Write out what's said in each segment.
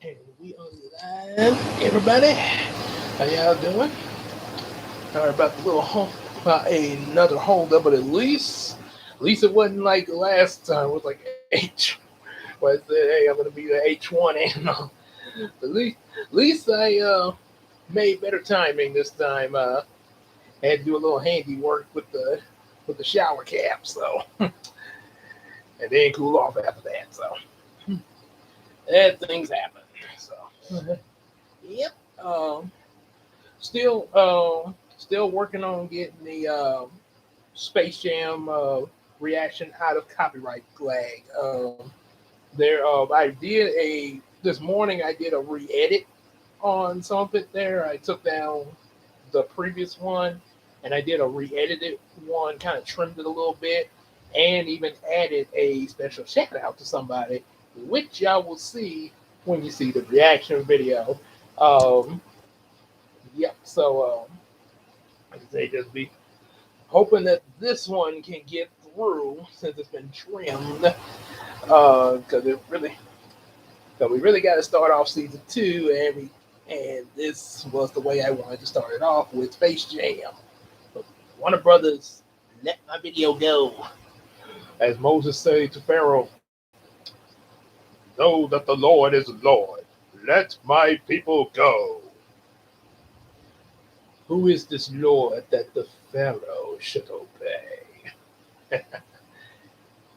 And we on live, everybody. How y'all doing? Sorry about the little home, about another hold up, but at least it wasn't like the last time. It was like H. Where I said, "Hey, I'm gonna be the H1," and at least I made better timing this time. I had to do a little handiwork with the shower cap, so and then cool off after that. So that things happen. So yep. Um, still working on getting the Space Jam reaction out of copyright flag. I did a this morning. I did a re-edit on something there. I took down the previous one, and I did a re-edited one, kind of trimmed it a little bit, and even added a special shout out to somebody, which y'all will see when you see the reaction video. Um, yep. So like I say, just be hoping that this one can get through since it's been trimmed. Because it really, cause we really got to start off season two, and this was the way I wanted to start it off with Space Jam. But Warner Brothers let my video go, as Moses said to Pharaoh, "Know that the Lord is Lord. Let my people go." Who is this Lord that the Pharaoh should obey?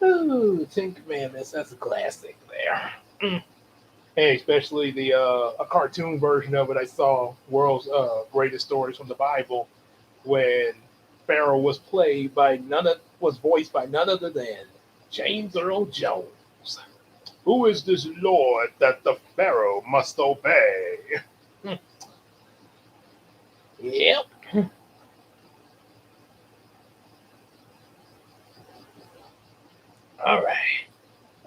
Ooh, Ten Commandments. That's a classic there. And especially the a cartoon version of it. I saw World's Greatest Stories from the Bible when Pharaoh was voiced by none other than James Earl Jones. Who is this Lord that the Pharaoh must obey? Yep. All right.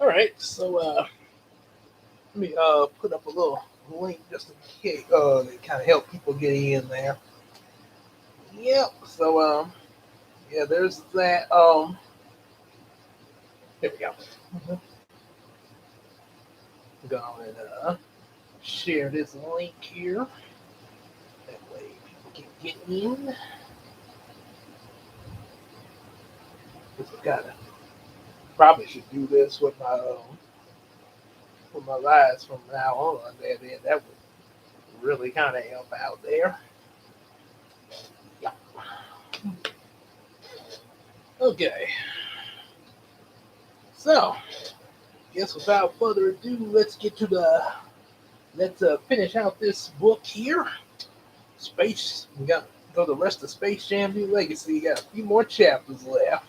All right. So let me put up a little link just in case to kind of help people get in there. Yep. So yeah, there's that. There we go. Mhm. Go and share this link here. That way people can get in. Because I gotta probably should do this with my lives from now on. That would really kind of help out there. Yeah. Okay. So, guess without further ado, let's finish out this book here. Space. We got go the rest of Space Jam New Legacy. Got a few more chapters left.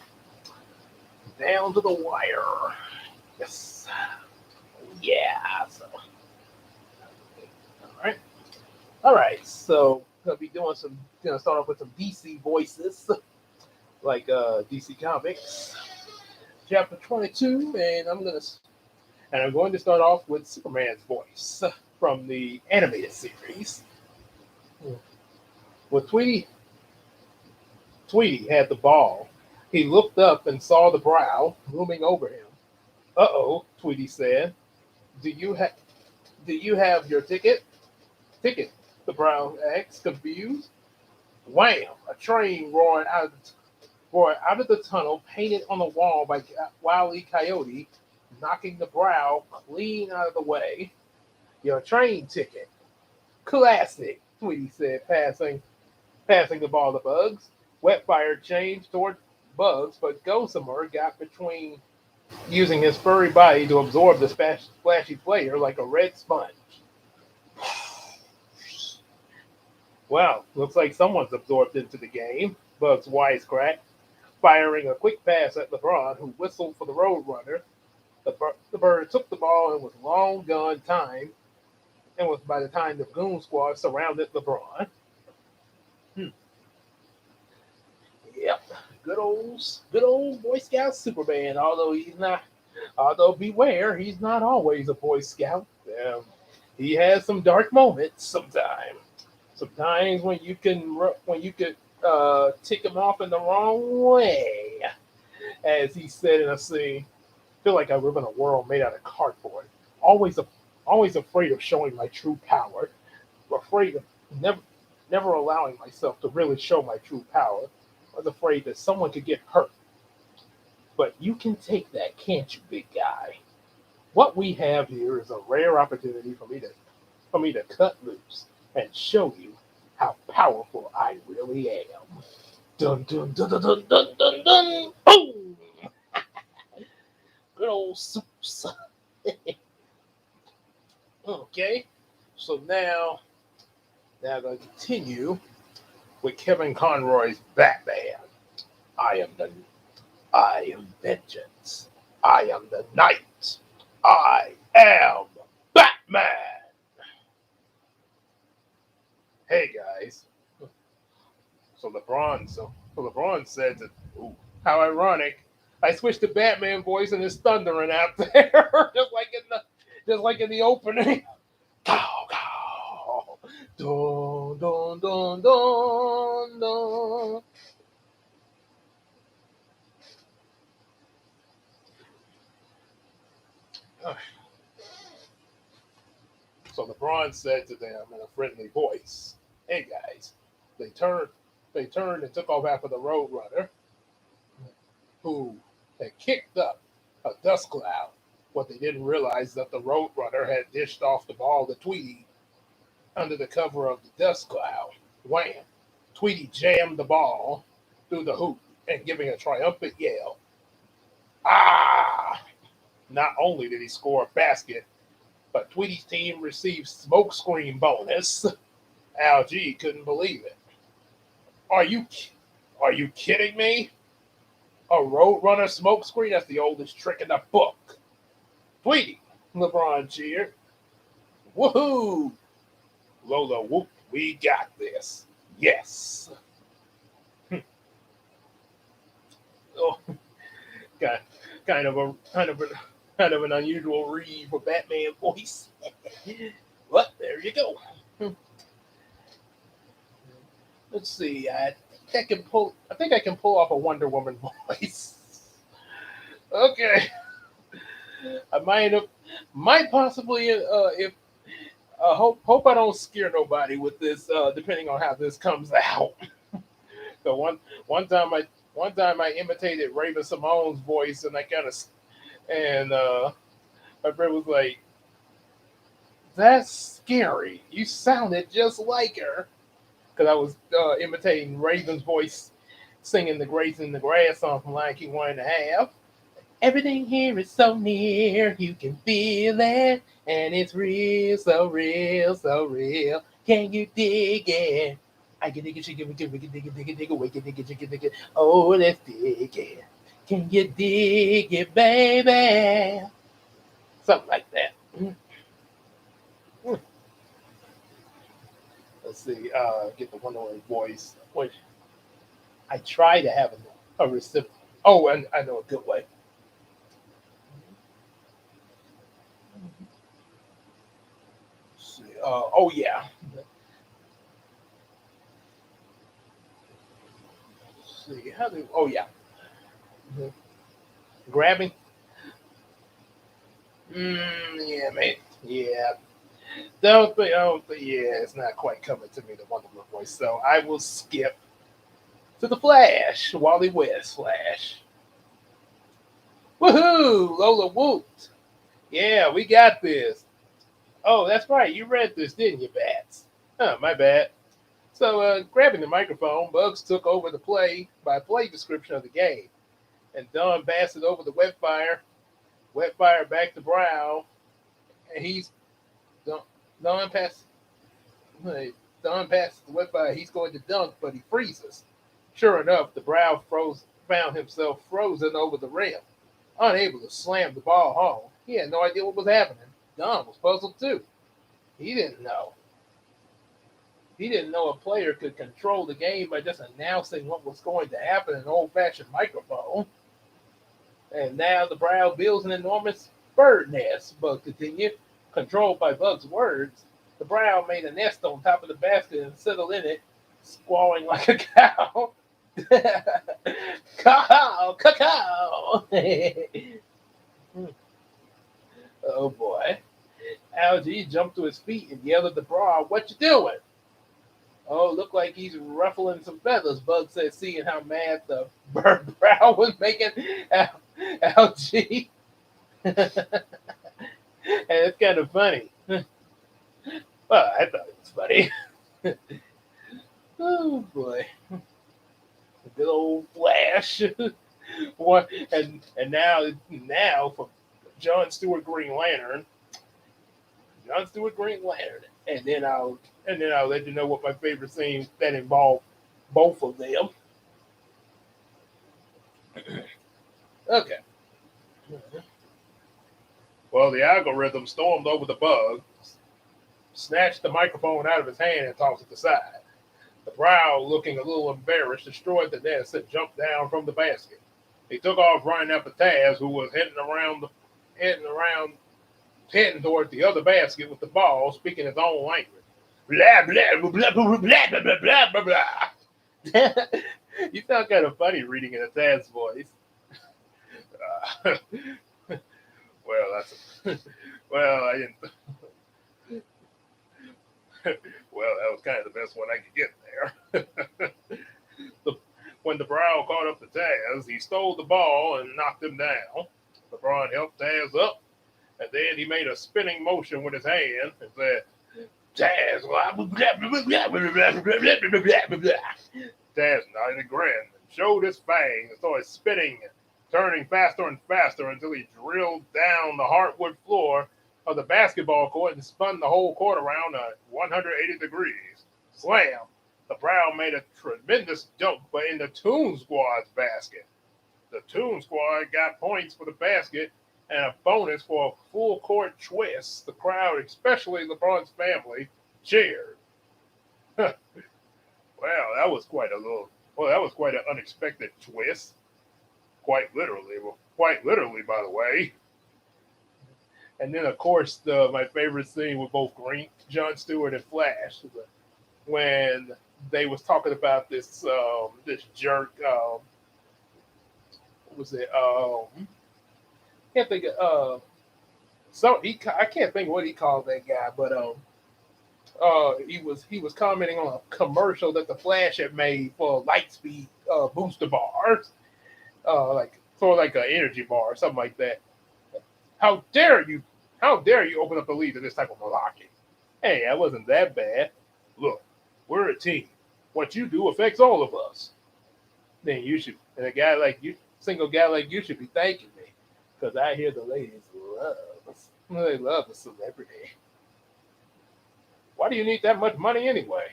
Down to the wire. Yes. Yeah. So, all right. All right. So, gonna be doing some. Gonna start off with some DC voices, like DC Comics, chapter 22, and I'm going to start off with Superman's voice from the animated series. Well, Tweety had the ball. He looked up and saw the brow looming over him. "Uh-oh," Tweety said. "Do you have do you have your ticket?" "Ticket?" the brow asked, confused. Wham! A train roared out of the tunnel painted on the wall by Wile E. Coyote, knocking the brow clean out of the way. "Your train ticket." "Classic," Tweety said, passing the ball to Bugs. Wetfire changed toward Bugs, but Gossamer got between, using his furry body to absorb the splashy player like a red sponge. "Well, looks like someone's absorbed into the game," Bugs wisecracked, firing a quick pass at LeBron, who whistled for the Roadrunner. The bird took the ball and was long gone time, and was by the time the Goon Squad surrounded LeBron. Hmm. Yep, good old Boy Scout Superman. Although beware, he's not always a Boy Scout. He has some dark moments sometimes. Sometimes when you could tick him off in the wrong way, as he said in a scene. "Feel like I live in a world made out of cardboard. Always always afraid of showing my true power, afraid of never, never allowing myself to really show my true power. I was afraid that someone could get hurt. But you can take that, can't you, big guy? What we have here is a rare opportunity for me to cut loose and show you how powerful I really am. Dun dun dun dun dun dun dun dun. Boom! Good old soups. Okay, so now I'm going to continue with Kevin Conroy's Batman. I am the I am vengeance. I am the night. I am Batman. Hey guys. So LeBron said that. Ooh, how ironic! I switched to Batman voice and it's thundering out there, just like in the opening. Cow, cow. Dun, dun, dun, dun, dun. So LeBron said to them in a friendly voice, "Hey guys." They turned, they turned and took off after the Roadrunner, who had kicked up a dust cloud. What they didn't realize that the Roadrunner had dished off the ball to Tweety under the cover of the dust cloud. Wham! Tweety jammed the ball through the hoop and giving a triumphant yell. Ah! Not only did he score a basket, but Tweety's team received smokescreen bonus. Al G couldn't believe it. Are you are you kidding me? A Roadrunner smokescreen? That's the oldest trick in the book. Tweety, LeBron cheered. Woohoo! Lola whooped. We got this. Yes. Oh, got kind of an unusual read for Batman voice. But there you go. Let's see. I think I can pull off a Wonder Woman voice. Okay. I might possibly if hope I don't scare nobody with this. Depending on how this comes out. So one time I imitated Raven Simone's voice, and I kind of and my friend was like, "That's scary. You sounded just like her." Because I was imitating Raven's voice, singing the "Grace in the Grass" song from Lion King 1.5. Everything here is so near, you can feel it, and it's real, so real, so real. Can you dig it? I can dig it, she can dig it, we can dig it, dig it, dig it, we can dig it, dig it, dig it. Oh, let's dig it. Can you dig it, baby? Something like that. Let's see. Get the Wonder Woman voice. Which I try to have a recipient. Oh, and I know a good way. Let's see. Oh yeah. Let's see. How do? Oh yeah. Mhm. Grabbing. Yeah, man. Yeah. I don't think. Yeah, it's not quite coming to me the Wonder Woman voice. So I will skip to the Flash. Wally West Flash. Woohoo! Lola whooped. Yeah, we got this. Oh, that's right. You read this, didn't you, Bats? Oh, my bad. So, grabbing the microphone, Bugs took over the play description of the game, and Don passed it over to Wetfire back to Brown, and Don, Don passed hey, Don passes to Wetfire. He's going to dunk, but he freezes. Sure enough, the Brown found himself frozen over the rim, unable to slam the ball home. He had no idea what was happening. Don was puzzled too. He didn't know. He didn't know a player could control the game by just announcing what was going to happen in an old fashioned microphone. And now the Brown builds an enormous bird nest, Bug continued. Controlled by Bug's words, the Brown made a nest on top of the basket and settled in it, squalling like a cow. Cow, cacao. Oh boy. Algie jumped to his feet and yelled at the bra, "What you doing?" "Oh, look like he's ruffling some feathers," Bug said, seeing how mad the bird brow was making Algie. And it's kind of funny. Well, I thought it was funny. Oh boy, good old Flash. What and now for John Stewart Green Lantern, John Stewart Green Lantern, and then I'll let you know what my favorite scenes that involve both of them. Okay. Well, the algorithm stormed over the bug, snatched the microphone out of his hand, and tossed it aside. The brow, looking a little embarrassed, destroyed the nest and jumped down from the basket. He took off running after Taz, who was heading around, heading toward the other basket with the ball, speaking his own language. Blah blah blah blah blah blah blah blah blah. You sound kind of funny reading in a Taz voice. Uh, well, that's well, I didn't. Well, that was kind of the best one I could get there. the, when the brow caught up to Taz, he stole the ball and knocked him down. LeBron helped Taz up, and then he made a spinning motion with his hand and said, "Taz, blah, blah, blah, blah, blah, blah, blah, blah, blah, blah." Taz nodded and grinned and showed his fangs and started spinning, turning faster and faster until he drilled down the hardwood floor of the basketball court and spun the whole court around at 180 degrees. Slam! The Brown made a tremendous dunk, but in the Toon Squad's basket. The Toon Squad got points for the basket and a bonus for a full court twist. The crowd, especially LeBron's family, cheered. Well, that was quite a little. Well, that was quite an unexpected twist. Quite literally, by the way. And then, of course, my favorite scene with both John Stewart and Flash, when they was talking about this jerk. What was it? Can't think of I can't think what he called that guy, but he was commenting on a commercial that the Flash had made for Lightspeed booster bars, like sort of like an energy bar or something like that. How dare you? How dare you open up the lead to this type of malarkey? Hey, that wasn't that bad. Look, we're a team. What you do affects all of us. Then you should, and a guy like you, single guy like you, should be thanking me, because I hear the ladies love us. They love a celebrity. Why do you need that much money anyway?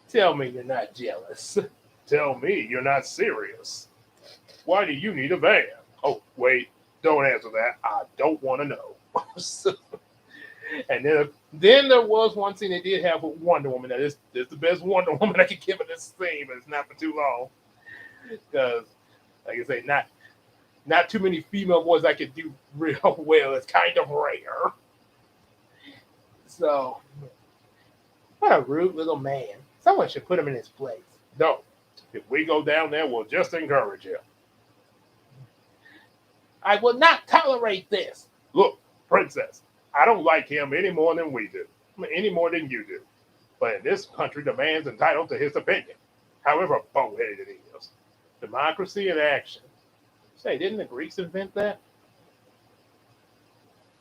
Tell me you're not jealous. Tell me you're not serious. Why do you need a van? Oh, wait, don't answer that. I don't want to know. And then there was one scene they did have with Wonder Woman. That is the best Wonder Woman I could give in this scene, but it's not for too long. Because, like I say, not too many female voices I could do real well. It's kind of rare. So, what a rude little man. Someone should put him in his place. No, if we go down there, we'll just encourage him. I will not tolerate this. Look, Princess, I don't like him any more than we do, any more than you do. But in this country, the man's entitled to his opinion, however boneheaded it is. Democracy in action. Say, didn't the Greeks invent that?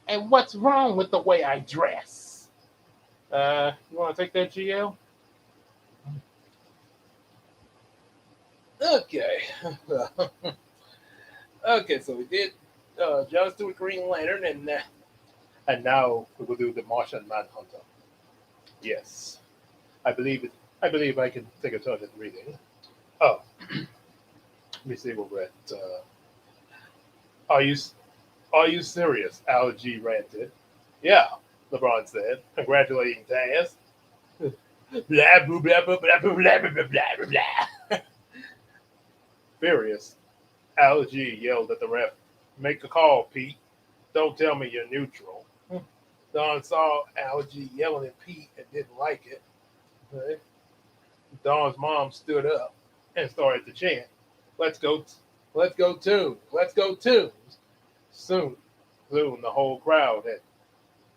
And what's wrong with the way I dress? You want to take that, GL? Okay. Okay, so we did John Stewart Green Lantern, and now we will do the Martian Manhunter. Yes, I believe it. I believe I can take a turn at reading. Oh, let me see what we're at. Are you are you serious? Al G ranted. Yeah, LeBron said, congratulating Taz. Blah blah blah blah blah blah blah blah blah blah. Furious, Al G yelled at the ref, "Make a call, Pete. Don't tell me you're neutral." Don saw Al G yelling at Pete and didn't like it. Right? Don's mom stood up and started to chant, "Let's go, let's go Tunes, let's go Tunes." Soon, Soon the whole crowd had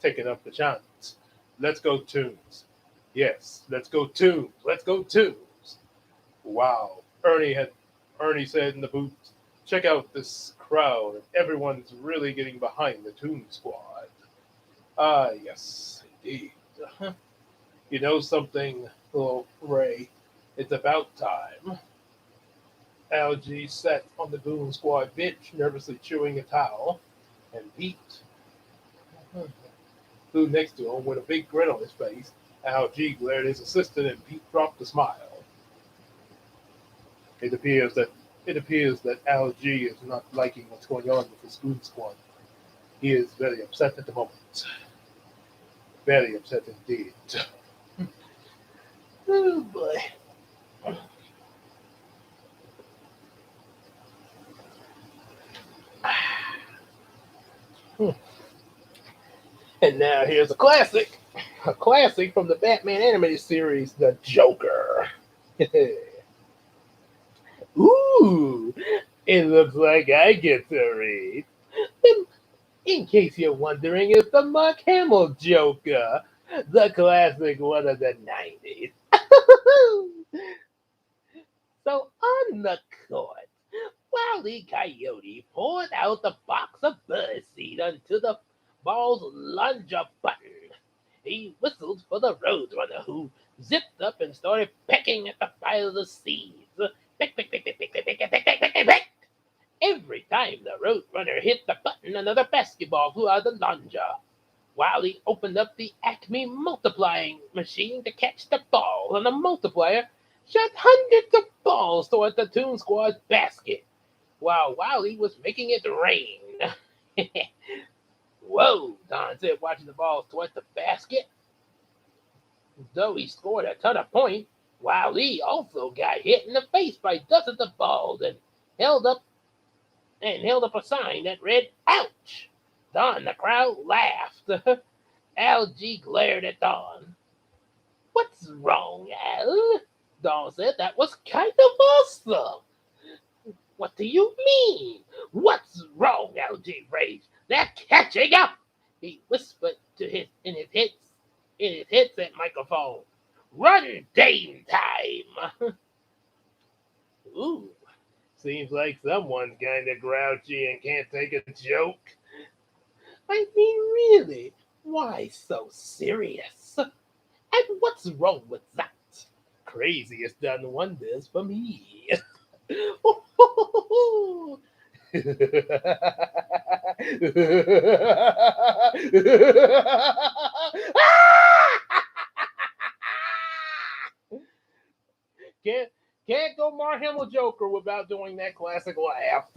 taken up the chants. Let's go tunes. Yes, let's go tunes. Let's go tunes. Wow. Ernie said in the booth, check out this crowd. Everyone's really getting behind the Toon Squad. Ah, yes, indeed. Uh-huh. You know something, little Ray? It's about time. Algie sat on the Toon Squad bench, nervously chewing a towel, and Pete, who next to him with a big grin on his face. Algie glared at his assistant, and Pete dropped a smile. It appears that it appears that Algie is not liking what's going on with his Toon Squad. He is very upset at the moment. Very upset indeed. Oh boy. And now here's a classic from the Batman animated series, The Joker. Ooh, it looks like I get to read. In case you're wondering, it's the Mark Hamill Joker, the classic one of the 90s. So on the court, Wily Coyote poured out the box of birdseed onto the ball's lunger button. He whistled for the Roadrunner, who zipped up and started pecking at the file of the seeds. Peck, peck, peck, peck, peck, peck, peck, peck, peck, peck, peck, peck. Every time the Roadrunner hit the button, another basketball flew out of the lunger. Wily opened up the Acme multiplying machine to catch the ball, and the multiplier shot hundreds of balls toward the Toon Squad's basket, while Wily was making it rain. Whoa, Don said, watching the balls towards the basket. Though he scored a ton of points, Wily also got hit in the face by dozens of balls held up held up a sign that read, "Ouch!" Don, the crowd laughed. Algie glared at Don. What's wrong, Al? Don said, that was kind of awesome. What do you mean? What's wrong, Algie raged. They're catching up, he whispered to his headset microphone. Run Dame time. Ooh, seems like someone's kind of grouchy and can't take a joke. I mean, really, why so serious? And what's wrong with that? Crazy has done wonders for me. can't can't go Mark Hamill Joker without doing that classic laugh.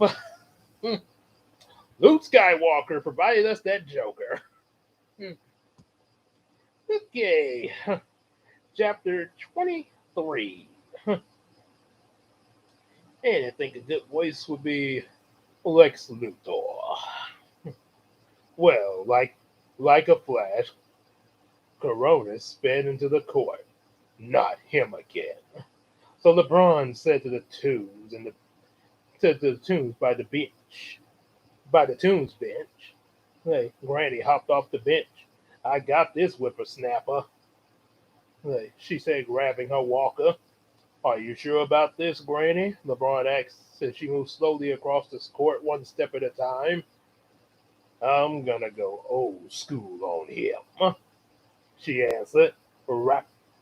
Luke Skywalker provided us that Joker. Okay, chapter 23. And I think a good voice would be Lex Luthor. Well, like a flash, Coronas sped into the court. Not him again. So LeBron said to the Toons by the bench, by the Toons bench. Hey, Granny hopped off the bench. I got this whippersnapper. Hey, she said, grabbing her walker. Are you sure about this, Granny? LeBron asked as she moved slowly across the court, one step at a time. I'm gonna go old school on him, she answered,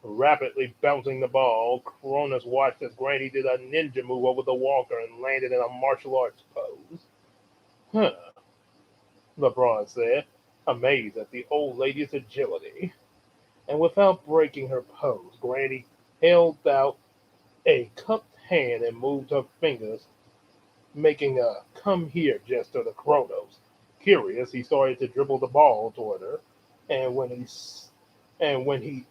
rapidly bouncing the ball. Cronus watched as Granny did a ninja move over the walker and landed in a martial arts pose. Huh, LeBron said, amazed at the old lady's agility. And without breaking her pose, Granny held out a cupped hand and moved her fingers, making a come here gesture to Kronos. Curious, he started to dribble the ball toward her, and and when he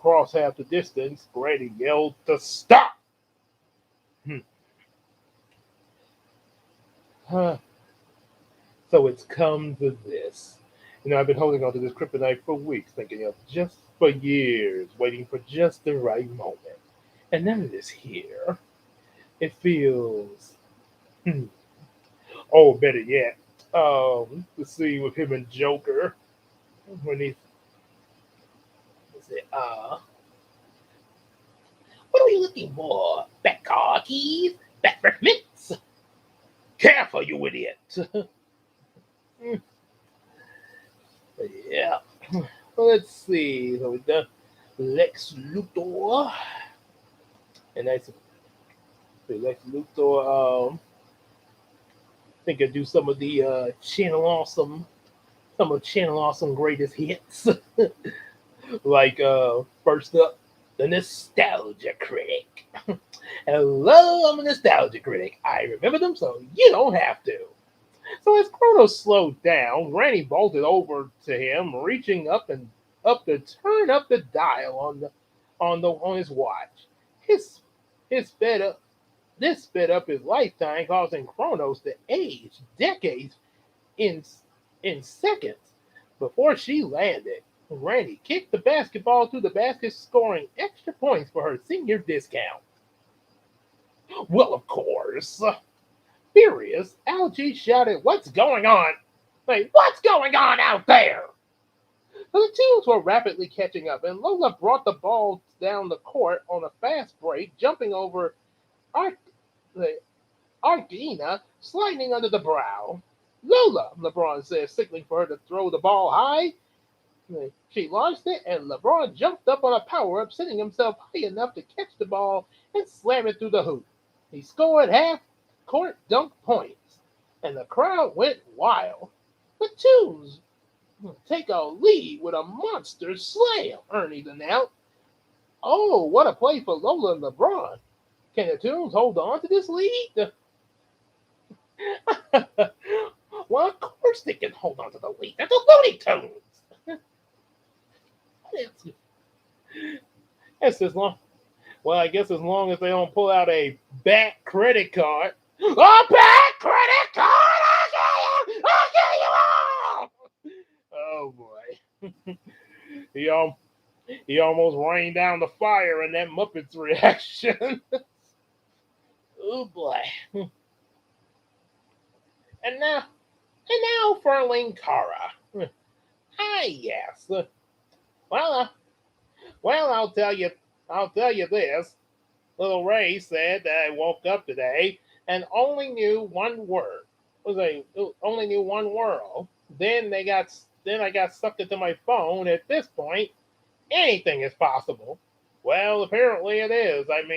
crossed half the distance, Granny yelled to stop. Huh. So it's come to this. I've been holding on to this kryptonite for weeks, thinking of just for years, waiting for just the right moment. And now it is here. It feels. Hmm. Oh, better yet, The scene with him and Joker when he said, "What are you looking for? Back car keys, back mints. Careful, you idiot!" Yeah. Let's see. So we done Lex Luthor, and that's Lex Luthor. Think I do some of the Channel Awesome greatest hits. Like first up, the Nostalgia Critic. Hello, I'm a Nostalgia Critic. I remember them, so you don't have to. So as Kronos slowed down, Granny bolted over to him, reaching up to turn up the dial on his watch. His his sped up This sped up his lifetime, causing Kronos to age decades in seconds. Before she landed, Randy kicked the basketball to the basket, scoring extra points for her senior discount. Well, of course. Furious, Algie shouted, "What's going on? Like, what's going on out there?" The teams were rapidly catching up, and Lola brought the ball down the court on a fast break, jumping over Ar- Argina, sliding under the brow. "Lola," LeBron said, signaling for her to throw the ball high. She launched it, and LeBron jumped up on a power up, setting himself high enough to catch the ball and slam it through the hoop. He scored half court dunk points, and the crowd went wild. The Toons take a lead with a monster slam, Ernie announced. "Oh, what a play for Lola and LeBron. Can the Toons hold on to this lead?" Well, of course they can hold on to the lead. They're the Looney Tunes. That's as long. Well, I guess as long as they don't pull out a back credit card. A back credit card! I'll kill you all! Oh boy. He, um, he almost rained down the fire in that Muppets reaction. Oh boy. And now, for Linkara. Ah, yes. Well, I'll tell you this. Little Ray said that I woke up today and only knew one word. Only knew one word. Then I got sucked into my phone. At this point, anything is possible. Well, apparently it is. I'm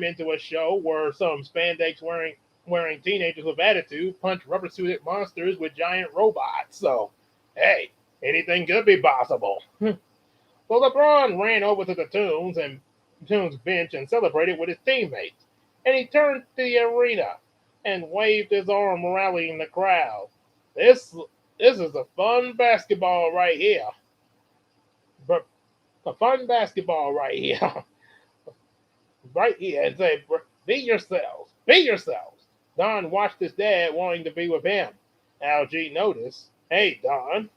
into a show where some spandex wearing teenagers with attitude punch rubber suited monsters with giant robots. So, hey, anything could be possible. So LeBron ran over to the Toons bench and celebrated with his teammates. And he turned to the arena and waved his arm, rallying the crowd. This this is a fun basketball right here. But a fun basketball right here. Right here. And say, be yourselves. Be yourselves. Don watched his dad wanting to be with him. Algie noticed. Hey, Don,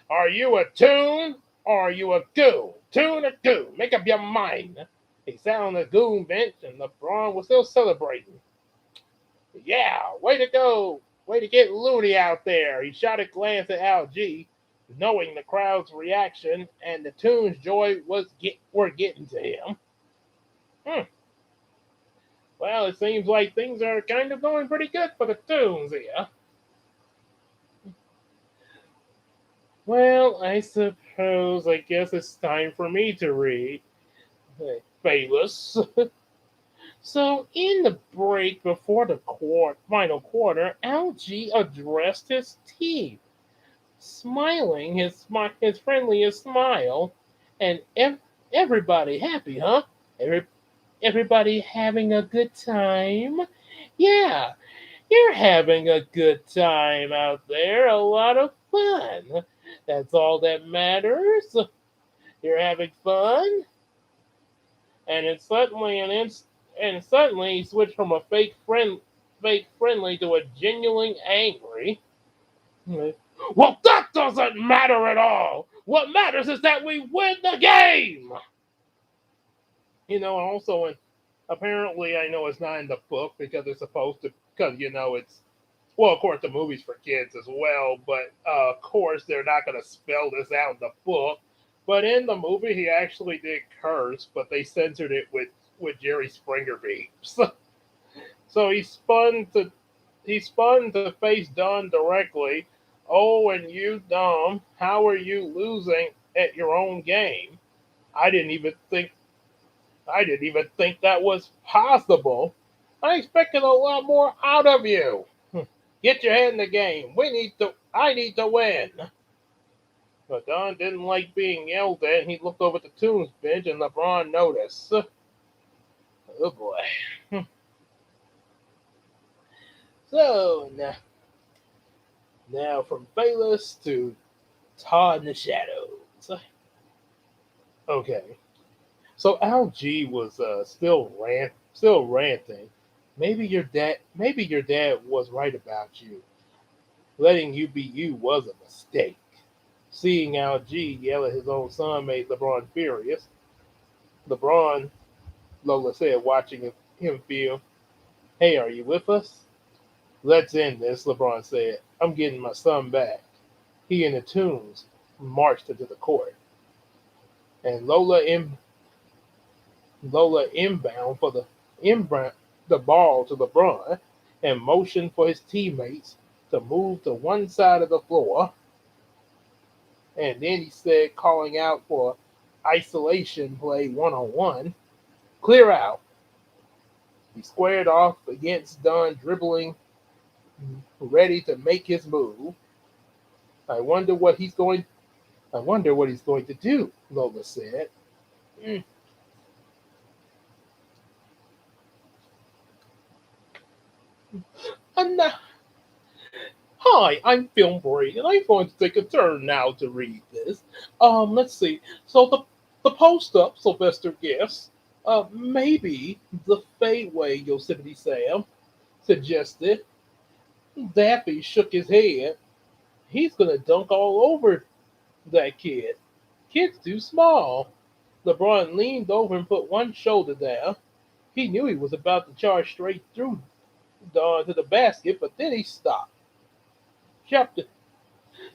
are you a Toon or are you a Goon? Toon or Goon? Make up your mind. He sat on the Goon bench and LeBron was still celebrating. "Yeah, way to go. Way to get loony out there." He shot a glance at Algie, knowing the crowd's reaction and the Toon's joy were getting to him. Hmm. Well, it seems like things are kind of going pretty good for the Toons here. Well, I guess it's time for me to read. Famous. So, in the break before the final quarter, Algie addressed his team, smiling his friendliest smile, and everybody happy, huh? Every, everybody having a good time? Yeah, you're having a good time out there, a lot of fun. That's all that matters. You're having fun, and it suddenly and suddenly he switched from a fake friendly to a genuine angry. "Well, that doesn't matter at all. What matters is that we win the game." Also, and apparently, I know it's not in the book because it's supposed to, because it's Well, of course, the movie's for kids as well, but of course, they're not going to spell this out in the book. But in the movie, he actually did curse, but they censored it with Jerry Springer beeps. So he spun to face Don directly. Oh, and you dumb, how are you losing at your own game? I didn't even think I didn't even think that was possible. I expected a lot more out of you. Get your head in the game. I need to win. But Don didn't like being yelled at, and he looked over at the Toons bench, and LeBron noticed. Oh boy. So now from Bayless to Todd in the Shadows. Okay. So Al G was still ranting. Maybe your dad was right about you. Letting you be you was a mistake. Seeing Al G yell at his own son made LeBron furious. LeBron, Lola said, watching him feel, hey, are you with us? Let's end this, LeBron said. I'm getting my son back. He and the Toons marched into the court. And Lola inbound for the ball to LeBron and motioned for his teammates to move to one side of the floor. And then he said, calling out for isolation play 1-on-1, clear out. He squared off against Dunn, dribbling, ready to make his move. I wonder what he's going. I wonder what he's going to do. Lola said. Mm. I'm not. Hi, I'm Film Boy, and I'm going to take a turn now to read this. Let's see. So the post up Sylvester gifts. Maybe the Fadeaway Yosemite Sam suggested. Daffy shook his head. He's gonna dunk all over that kid. Kid's too small. LeBron leaned over and put one shoulder down. He knew he was about to charge straight through to the basket, but then he stopped. Chapter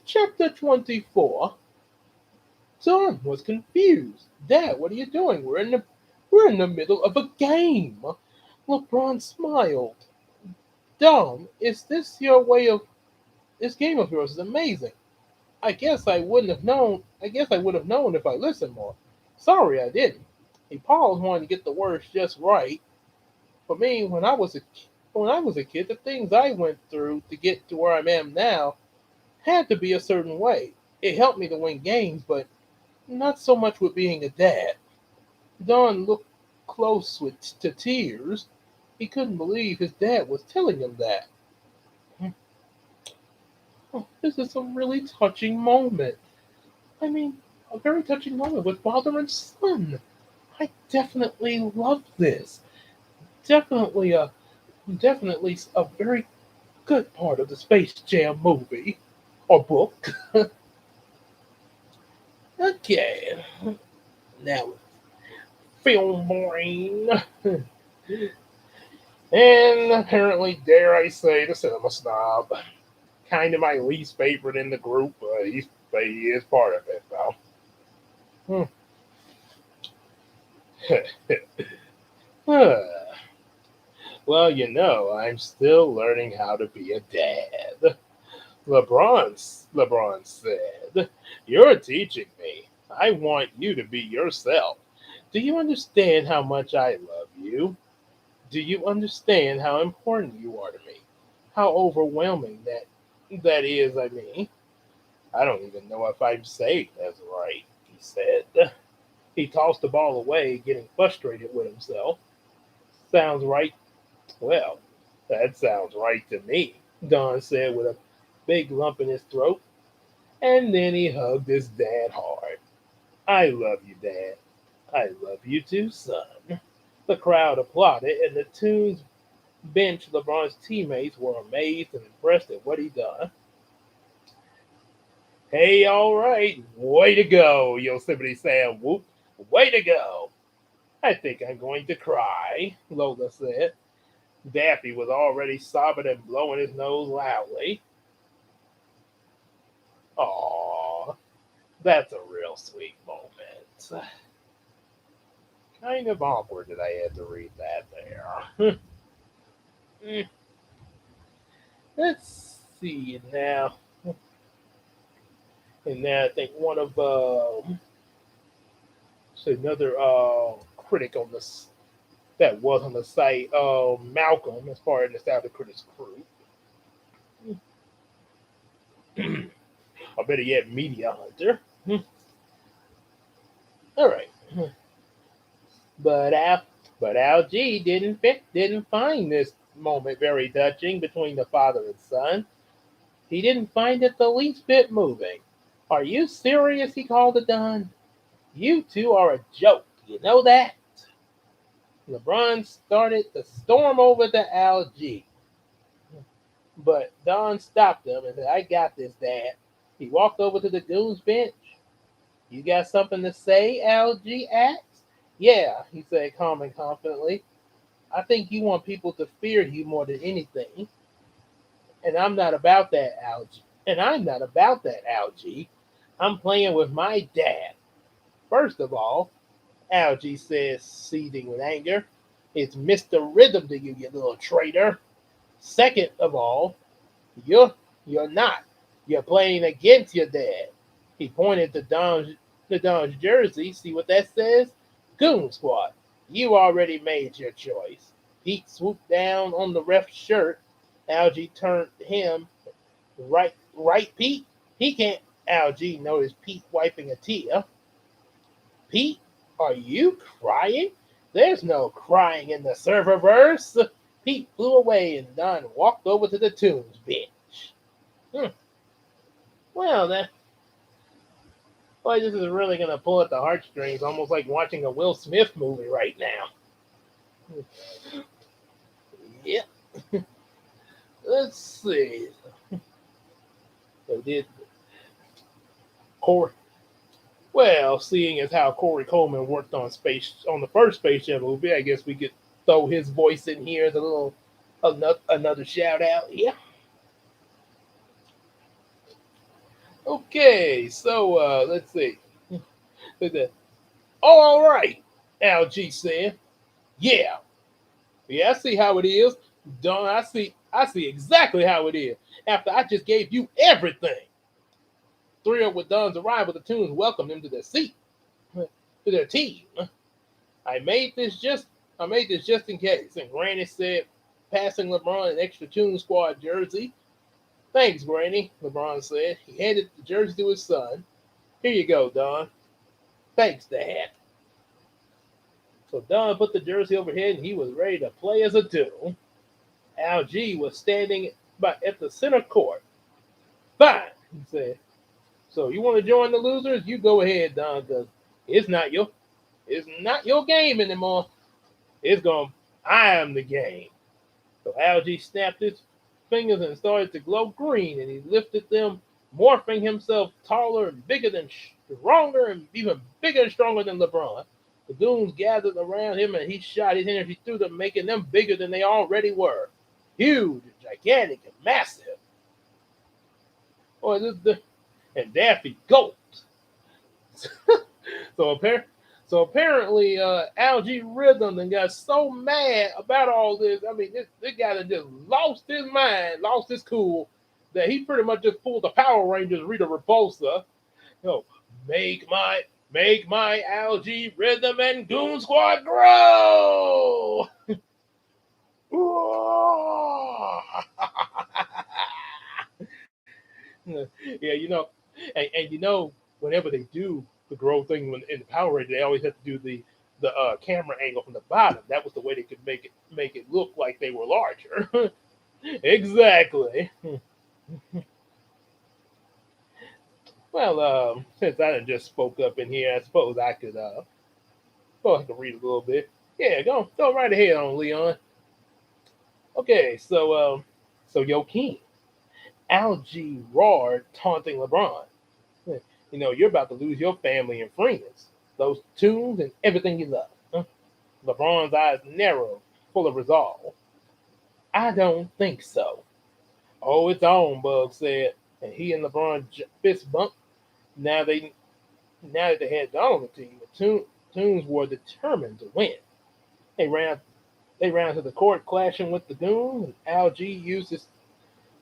Chapter 24. Don was confused. Dad, what are you doing? We're in the middle of a game. LeBron smiled. Dom, is this your way of this game of yours is amazing. I guess I would have known if I listened more. Sorry I didn't. He paused wanting to get the words just right. For me, when I was a kid, the things I went through to get to where I am now had to be a certain way. It helped me to win games, but not so much with being a dad. Don looked to tears. He couldn't believe his dad was telling him that. Oh, this is a really touching moment. I mean, a very touching moment with father and son. I definitely love this. Definitely definitely a very good part of the Space Jam movie or book. Okay, now film brain. And apparently, dare I say, the cinema snob. Kind of my least favorite in the group, but he is part of it, though. Well, I'm still learning how to be a dad. LeBron said, you're teaching me. I want you to be yourself. Do you understand how much I love you? Do you understand how important you are to me? How overwhelming that is, I mean. I don't even know if I'm saying that's right, he said. He tossed the ball away, getting frustrated with himself. Sounds right. Well, that sounds right to me, Don said with a big lump in his throat. And then he hugged his dad hard. I love you, Dad. I love you too, son. The crowd applauded, and the Toons bench LeBron's teammates were amazed and impressed at what he done. Hey, all right, way to go, Yosemite Sam whooped. Way to go. I think I'm going to cry, Lola said. Daffy was already sobbing and blowing his nose loudly. Aww, that's a real sweet moment. Kind of awkward that I had to read that there. Mm, Let's see now. And now I think one of another critic on this that was on the site, Malcolm, as part of the Nostalgia Critics crew, or better yet, Media Hunter. All right, but Al, but Al G didn't find this moment very touching between the father and son. He didn't find it the least bit moving. Are you serious? He called it done. You two are a joke. You know that? LeBron started to storm over to Al G, but Don stopped him and said, I got this, Dad. He walked over to the Goons bench. You got something to say? Al G asked. Yeah, he said calm and confidently. I think you want people to fear you more than anything. And I'm not about that, Algie. And I'm not about that, Algie. I'm playing with my dad. First of all, Algie says, seething with anger, it's Mr. Rhythm to you, you little traitor. Second of all, you're you're not. You're playing against your dad. He pointed to Don's jersey. See what that says? Goon Squad. You already made your choice. Pete swooped down on the ref's shirt. Algie turned him. Right, Pete? He can't. Algie noticed Pete wiping a tear. Pete, are you crying? There's no crying in the serververse. Pete flew away and Don walked over to the Tunes bench. Hmm. Well, that boy, this is really gonna pull at the heartstrings, almost like watching a Will Smith movie right now. Yep. Let's see. So did Corey? Well, seeing as how Corey Coleman worked on the first Space Jam movie, I guess we could throw his voice in here as a little another shout out. Yeah. Okay. So let's see. Oh, all right. Al-G said. Yeah. Yeah. I see how it is. Don, I see exactly how it is. After I just gave you everything. Thrilled with Don's arrival, the Tunes welcomed him to their seat, to their team. I made this just I made this just in case. And Granny said, passing LeBron an extra Toon Squad jersey. Thanks, Granny, LeBron said. He handed the jersey to his son. Here you go, Don. Thanks, Dad. So Don put the jersey overhead and he was ready to play as a Toon. Al G was standing at the center court. Fine, he said. So you want to join the losers? You go ahead, Don, because it's not your it's not your game anymore. It's going I am the game. So Algie snapped his fingers and started to glow green, and he lifted them, morphing himself taller and bigger than stronger and even bigger and stronger than LeBron. The goons gathered around him and he shot his energy through them, making them bigger than they already were. Huge, gigantic, and massive. Boy, and Daffy gulped. So apparently, Algie Rhythm and got so mad about all this. I mean, this guy that just lost his mind, lost his cool, that he pretty much just pulled the Power Rangers Rita Repulsa. You know, make my Algie Rhythm and Goon Squad grow. Yeah, and whenever they do the grow thing in the Power Rangers, they always have to do the camera angle from the bottom. That was the way they could make it look like they were larger. Exactly. Well, since I done just spoke up in here, I suppose I could read a little bit. Yeah, go right ahead on Leon. Okay, so Yo King, Algie roared, taunting LeBron. You're about to lose your family and friends, those tunes and everything you love. LeBron's eyes narrowed, full of resolve. I don't think so. Oh, it's on, Bug said, and he and LeBron fist bumped. Now they now that they had Don on the team, the Tunes were determined to win. They ran they ran to the court clashing with the Goons, and Al G used his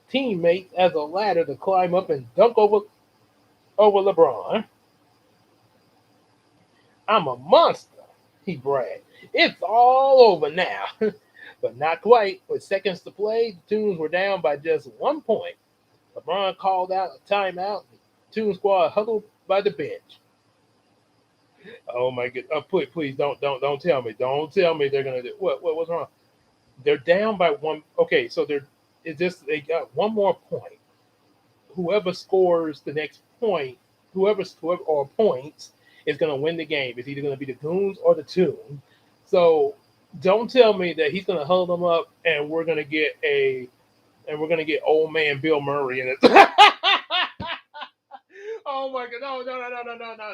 teammates as a ladder to climb up and dunk over LeBron. I'm a monster, he bragged. It's all over now. But not quite. With seconds to play, the Tunes were down by just 1 point. LeBron called out a timeout. The Toon squad huddled by the bench. Oh my god! Please don't tell me. Don't tell me they're gonna do what's wrong? They're down by one. Okay, so they got one more point. Whoever scores the next point, whoever or points is gonna win the game. It's either gonna be the Goons or the Toon. So don't tell me that he's gonna hold them up and we're gonna get old man Bill Murray in it. Oh my god! No!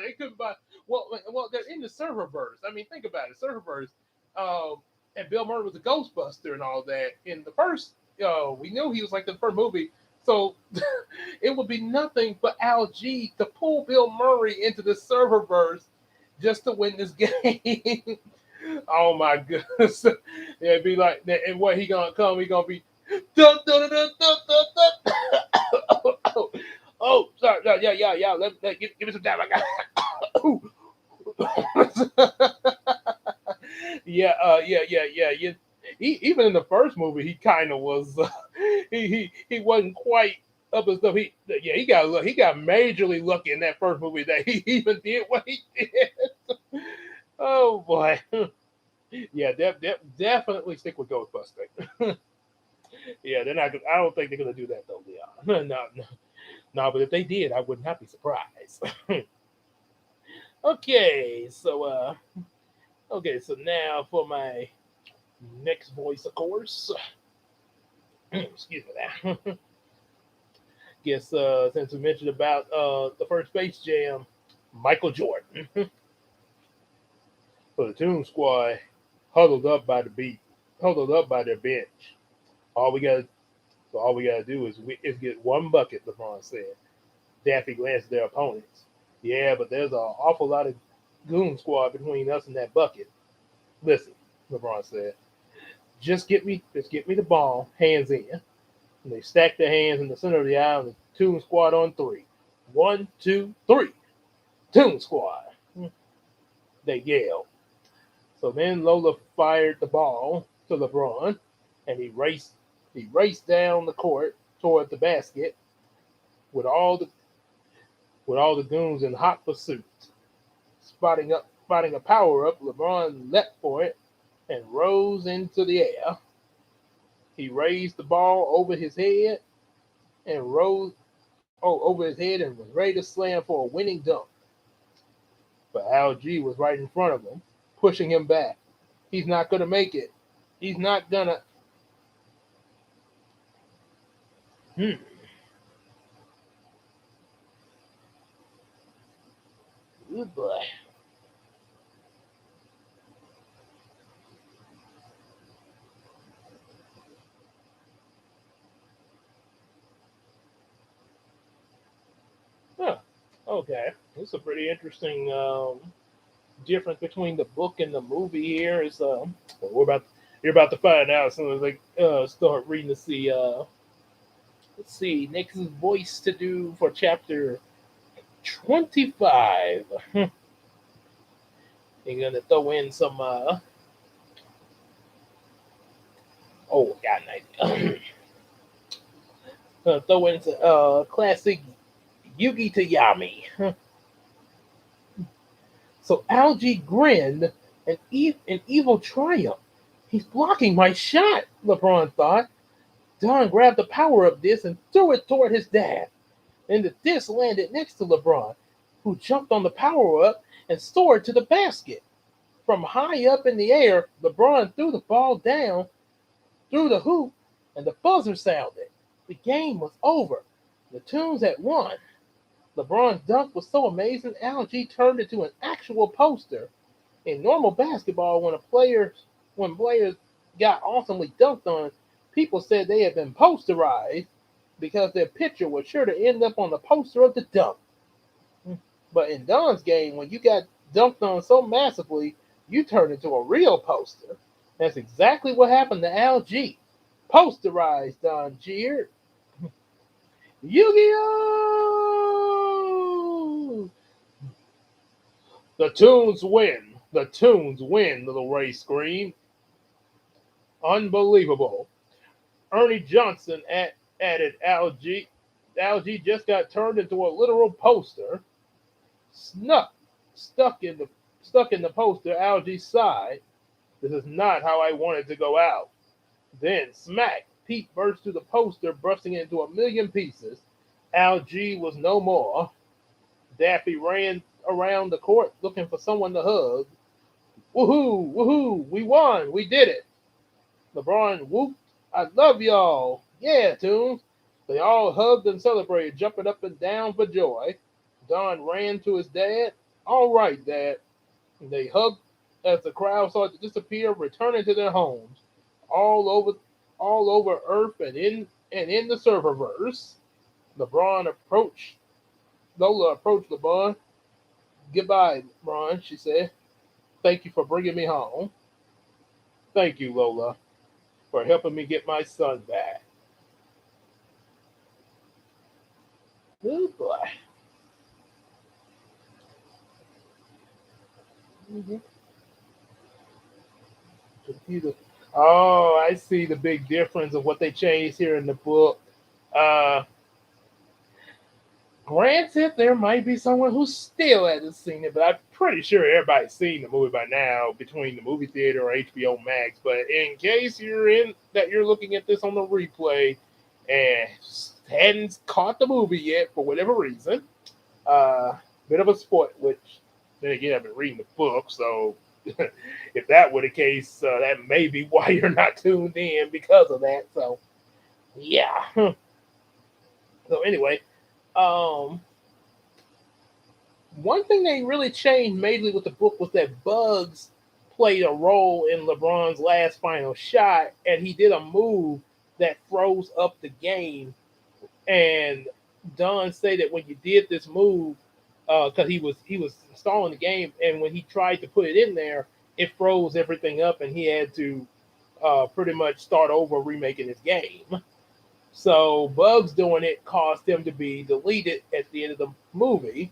They couldn't buy. Well, they're in the server burst. I mean, think about it. Server burst. Um, and Bill Murray was a Ghostbuster and all that. In the first, we knew he was like the first movie, so it would be nothing but Al G to pull Bill Murray into the server burst just to win this game. Oh my goodness! Yeah, it'd be like, and what he gonna come? He gonna be. Dun, dun, dun, dun, dun, dun. Oh, sorry. Yeah. Give me some time. I got. Yeah. Even in the first movie, he kind of was. He wasn't quite up his stuff. He got majorly lucky in that first movie that he even did what he did. Oh boy. Yeah, definitely stick with Ghostbusters. Yeah, they're not. I don't think they're gonna do that though, Leon. No. But if they did, I would not be surprised. Okay, so now for my next voice, of course. Excuse me now. Guess since we mentioned about the first Space Jam, Michael Jordan. For the Toon Squad, huddled up by the beat, huddled up by their bench. All we got, all we got to do is get one bucket. LeBron said. Daffy glanced at their opponents. Yeah, but there's an awful lot of goon squad between us and that bucket. Listen, LeBron said, just get me the ball, hands in. And they stacked their hands in the center of the aisle and the Toon Squad on three. 1, 2, 3. Toon Squad. They yelled. So then Lola fired the ball to LeBron and he raced down the court toward the basket with all the goons in hot pursuit. Spotting a power up, LeBron leapt for it and rose into the air. He raised the ball over his head and was ready to slam for a winning dunk. But Al G was right in front of him, pushing him back. He's not gonna make it. He's not gonna. Hmm. Good boy. Huh. Okay. It's a pretty interesting difference between the book and the movie here. Is you're about to find out as soon as I start reading to see. Let's see. Next is voice to do for chapter 25. You're gonna throw in some. Oh, got an idea. Throw in some classic Yugi to Yami. So Algie grinned an evil triumph. He's blocking my shot, LeBron thought. Don grabbed the power up disc and threw it toward his dad. And the disc landed next to LeBron, who jumped on the power up and soared to the basket. From high up in the air, LeBron threw the ball down through the hoop, and the buzzer sounded. The game was over. The Toons had won. LeBron's dunk was so amazing, Algie turned into an actual poster. In normal basketball, when players got awesomely dunked on, People said they had been posterized because their picture was sure to end up on the poster of the dunk. But in Don's game, when you got dunked on so massively, you turned into a real poster. That's exactly what happened to Al G. Posterized, Don jeered. Yu-Gi-Oh! The Toons win. The Toons win, Little Ray screamed. Unbelievable. Ernie Johnson added Algie. Algie just got turned into a literal poster. Snuck, stuck in the stuck in the poster. Algie sighed. This is not how I wanted to go out. Then, smack! Pete burst through the poster, bursting it into a million pieces. Algie was no more. Daffy ran around the court looking for someone to hug. Woohoo! Woohoo! We won! We did it! LeBron whooped. I love y'all. Yeah, Toons. They all hugged and celebrated, jumping up and down for joy. Don ran to his dad. All right, Dad. They hugged as the crowd started to disappear, returning to their homes, all over, all over Earth and in the serververse. LeBron approached. Lola approached LeBron. Goodbye, LeBron, she said. Thank you for bringing me home. Thank you, Lola, for helping me get my son back. Oh boy. Mhm. Computer. Oh, I see the big difference of what they changed here in the book. Uh, Granted, there might be someone who still hasn't seen it, but I'm pretty sure everybody's seen the movie by now between the movie theater or HBO Max. But in case you're looking at this on the replay and hadn't caught the movie yet for whatever reason, bit of a sport. Which then again, I've been reading the book, so if that were the case, that may be why you're not tuned in because of that. So yeah. So anyway, um, one thing they really changed majorly with the book was that Bugs played a role in LeBron's last final shot, and he did a move that froze up the game. And Don said that when you did this move, because he was stalling the game, and when he tried to put it in there, it froze everything up, and he had to pretty much start over remaking his game. So Bugs doing it caused him to be deleted at the end of the movie.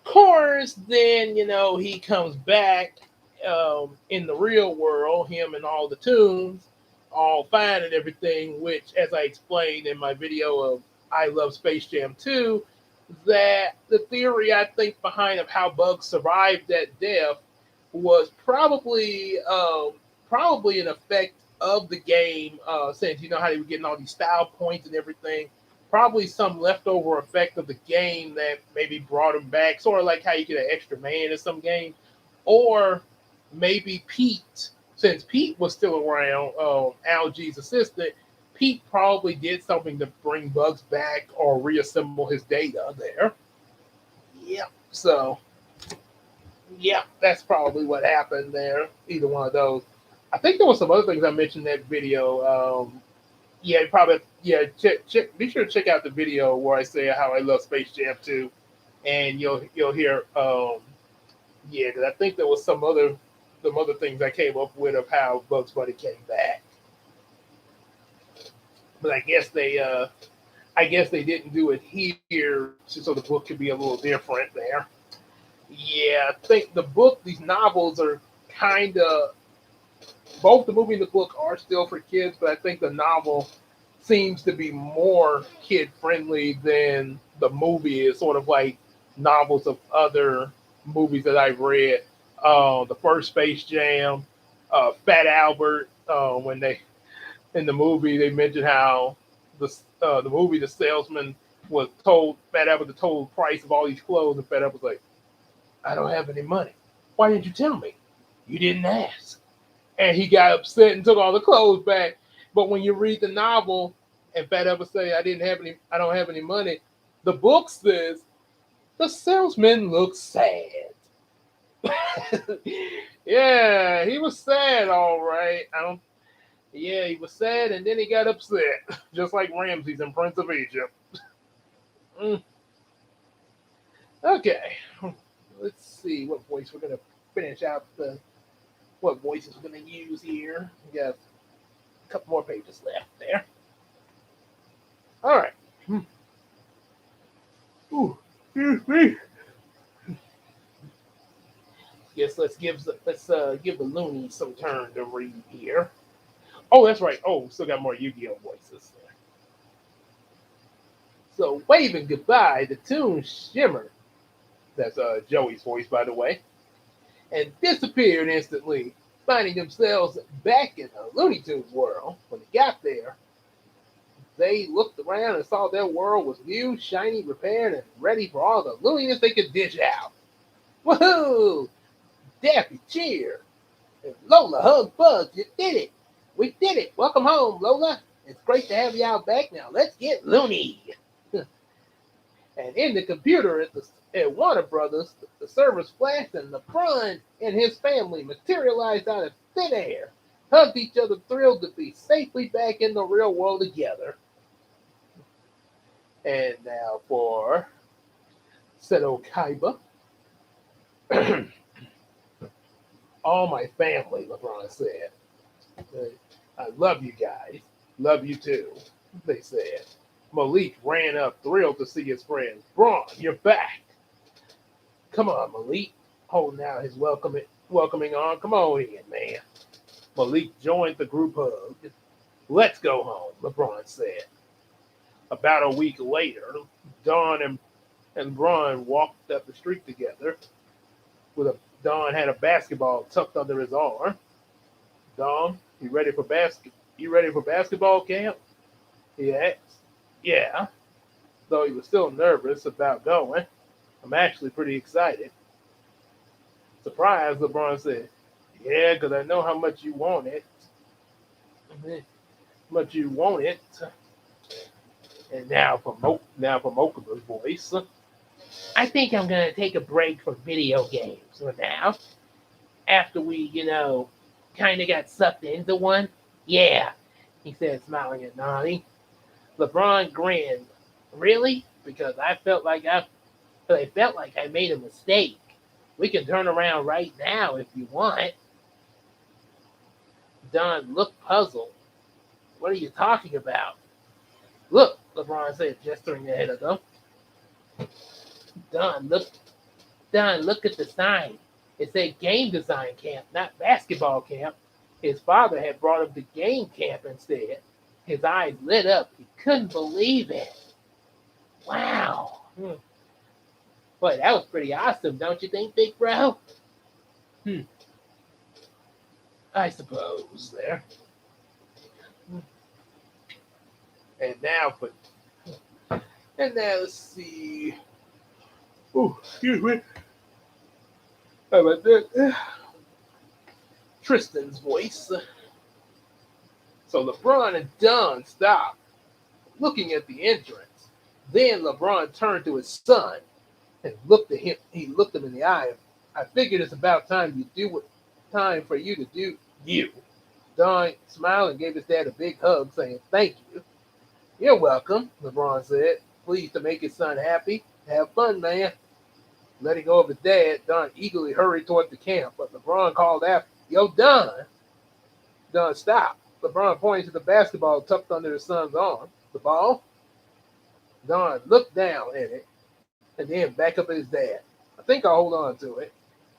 Of course, then he comes back in the real world, him and all the tunes, all fine and everything. Which, as I explained in my video of I Love Space Jam 2, that the theory I think behind of how Bugs survived that death was probably an effect of the game, since you know how they were getting all these style points and everything. Probably some leftover effect of the game that maybe brought him back, sort of like how you get an extra man in some games, or maybe Pete, since Pete was still around, Al G's assistant. Pete probably did something to bring Bugs back or reassemble his data there. Yeah. So yeah, that's probably what happened there. Either one of those. I think there was some other things I mentioned in that video. Yeah, probably. Yeah, check. Be sure to check out the video where I say how I love Space Jam 2, and you'll hear. Yeah, because I think there was some other things I came up with of how Bugs Bunny came back, but I guess they didn't do it here, so the book could be a little different there. Yeah, I think these novels are kind of both the movie and the book are still for kids, but I think the novel seems to be more kid friendly than the movie is. Sort of like novels of other movies that I've read. The first Space Jam, Fat Albert. When they in the movie they mentioned how the movie the salesman was told Fat Albert the total price of all these clothes, and Fat Albert was like, "I don't have any money. Why didn't you tell me? You didn't ask." And he got upset and took all the clothes back. But when you read the novel, and Fat Ever say, I don't have any money," the book says the salesman looks sad. Yeah, he was sad, all right. I don't. Yeah, he was sad and then he got upset, just like Ramses in Prince of Egypt. Mm, okay, let's see what voice we're gonna finish out the what voices we're gonna use here. We got a couple more pages left there. All right. Ooh, excuse me. Guess let's give the loonies some turn to read here. Oh, that's right. Oh, still got more Yu-Gi-Oh voices. So waving goodbye, the tune shimmered. That's Joey's voice, by the way, and disappeared instantly, finding themselves back in the Looney Tunes world. When they got there, they looked around and saw their world was new, shiny, repaired, and ready for all the looniness they could dish out. Woohoo! Daffy cheered. And Lola hugged Bugs. You did it! We did it! Welcome home, Lola! It's great to have you out back now. Let's get loony! And in the computer at Warner Brothers, the servers flashed and LeBron and his family materialized out of thin air, hugged each other, thrilled to be safely back in the real world together. And now for Seto Kaiba. All my family, LeBron said. I love you guys. Love you too, they said. Malik ran up, thrilled to see his friends. Braun, you're back. Come on, Malik. Holding out his welcoming arm. Come on in, man. Malik joined the group hug. Let's go home, LeBron said. About a week later, Don and Braun walked up the street together. Don had a basketball tucked under his arm. Don, you ready for basketball camp? He asked. Yeah, though he was still nervous about going. I'm actually pretty excited. Surprised, LeBron said. Yeah, because I know how much you want it. Much you want it. And now from Okuba's voice. I think I'm gonna take a break from video games for now. After we, kind of got sucked into one. Yeah, he said, smiling at Nani. LeBron grinned. Really? Because I felt like I made a mistake. We can turn around right now if you want. Don looked puzzled. What are you talking about? Look, LeBron said, gesturing ahead of them. Don, look, look at the sign. It said game design camp, not basketball camp. His father had brought him to game camp instead. His eyes lit up. He couldn't believe it. Wow. Boy, that was pretty awesome, don't you think, big bro? Hmm. I suppose there. And now for and now let's see. Oh, excuse me. How about that? Tristan's voice. So LeBron and Don stopped, looking at the entrance. Then LeBron turned to his son and looked at him. He looked him in the eye. I figured it's about time for you to do you. Don smiled and gave his dad a big hug, saying, "Thank you." You're welcome, LeBron said, pleased to make his son happy. Have fun, man. Letting go of his dad, Don eagerly hurried toward the camp, but LeBron called after, Yo, Don. Don stopped. LeBron pointed to the basketball tucked under his son's arm. The ball? Don looked down at it and then back up at his dad. I think I'll hold on to it.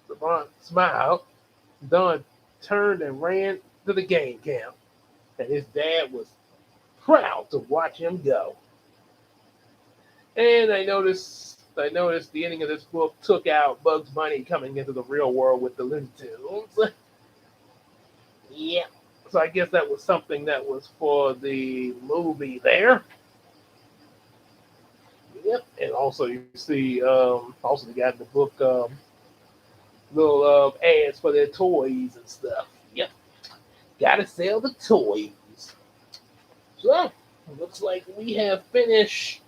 LeBron smiled. Don turned and ran to the game camp, and his dad was proud to watch him go. And I noticed the ending of this book took out Bugs Bunny coming into the real world with the Looney Tunes. Yeah. So I guess that was something that was for the movie there. Yep. And also you see, also they got in the book little ads for their toys and stuff. Yep. Gotta sell the toys. So looks like we have finished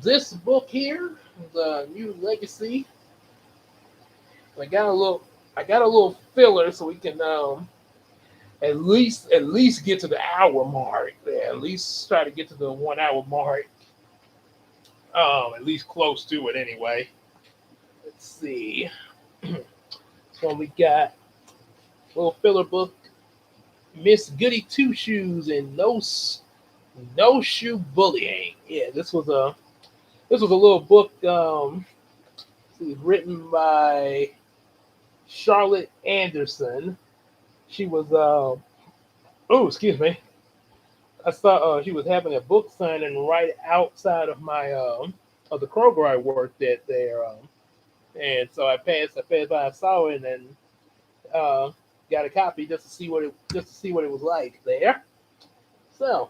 this book here, the New Legacy. I got a little filler so we can at least get to the hour mark. Yeah, at least try to get to the 1 hour mark. At least close to it anyway. Let's see. So we got a little filler book, Miss Goody Two Shoes and No Shoe Bullying. Yeah, this was a little book. It was written by Charlotte Anderson. She was oh, excuse me. I saw she was having a book signing right outside of my of the Kroger I worked at there, and so I passed by, I saw it, and uh, got a copy just to see what it was like there. So,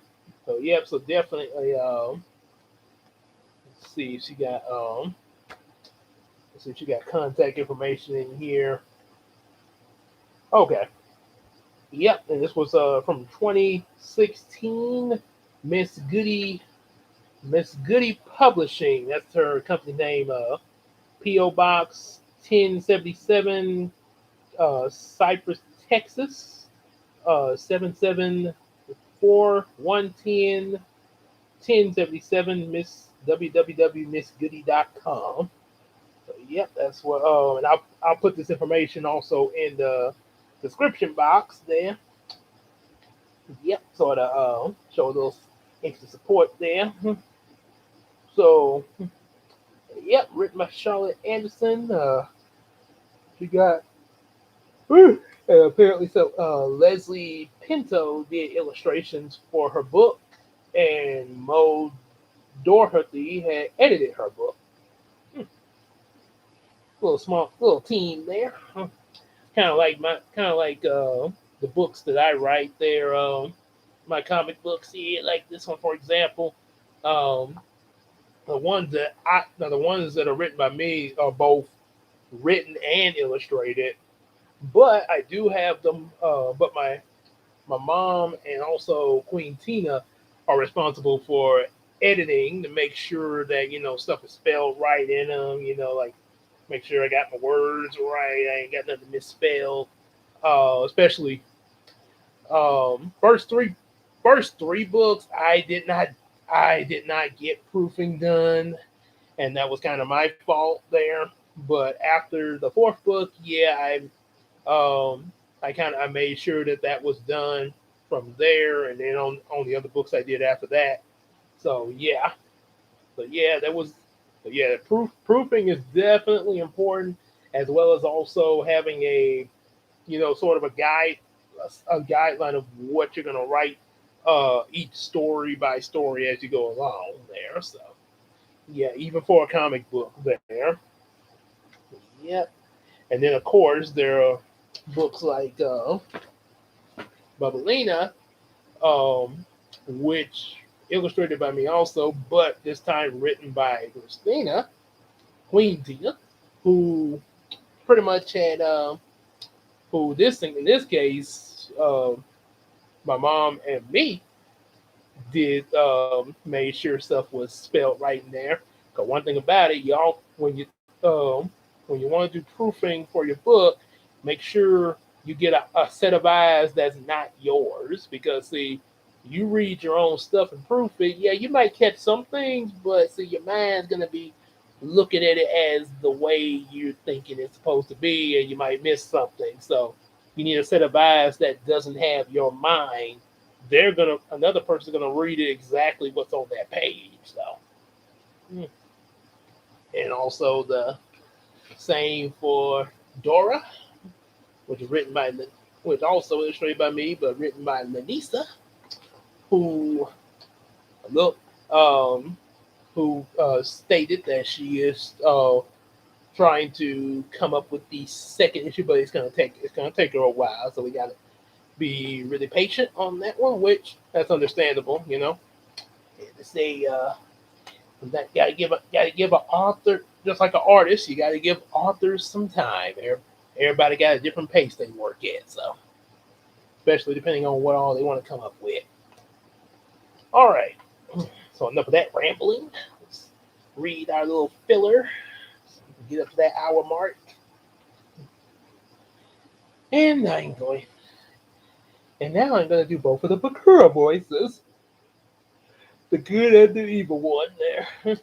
yep. So definitely, let's see. She got contact information in here. Okay. Yep. And this was from 2016. Miss Goody Miss Goody Publishing. That's her company name. P.O. Box 1077, Cypress, Texas. 774 1077, Miss www.missgoody.com. So, yep, that's what. And I'll put this information also in the description box there. Yep, sort of show those extra support there. So, yep, written by Charlotte Anderson. She got apparently so. Leslie Pinto did illustrations for her book, and Mo Doherty had edited her book. Hmm. Little small little team there. Kind of like the books that I write there. My comic books here, like this one for example. Um, the ones that are written by me are both written and illustrated. But I do have them. But my mom and also Queen Tina are responsible for editing to make sure that stuff is spelled right in them. Like make sure I got my words right. I ain't got nothing misspelled. Especially first three books, I did not get proofing done, and that was kind of my fault there. But after the fourth book, yeah, I made sure that was done from there, and then on the other books I did after that. So yeah, but yeah, that was but yeah. Proofing is definitely important, as well as also having a sort of a guideline of what you're gonna write each story by story as you go along there. So yeah, even for a comic book there. Yep. And then of course there are books like Bubblina, um, which illustrated by me also, but this time written by Christina, Queen Tina, who pretty much had who this thing in this case, my mom and me did made sure stuff was spelled right in there. Cause one thing about it, y'all, when you want to do proofing for your book, make sure you get a set of eyes that's not yours. Because see, you read your own stuff and proof it. Yeah, you might catch some things, but see, your mind's gonna be looking at it as the way you're thinking it's supposed to be, and you might miss something. So you need a set of eyes that doesn't have your mind. Another person's gonna read it exactly what's on that page. So, mm. And also the same for Dora, which is written by which also illustrated by me, but written by Lanisa, who look who stated that she is trying to come up with the second issue, but it's gonna take her a while, so we gotta be really patient on that one, which that's understandable. And to say that gotta give an author, just like an artist, you gotta give authors some time. Everybody got a different pace they work at, so especially depending on what all they want to come up with. All right, so enough of that rambling. Let's read our little filler so we can get up to that hour mark. And I'm going And now I'm going to do both of the Bakura voices. The good and the evil one there.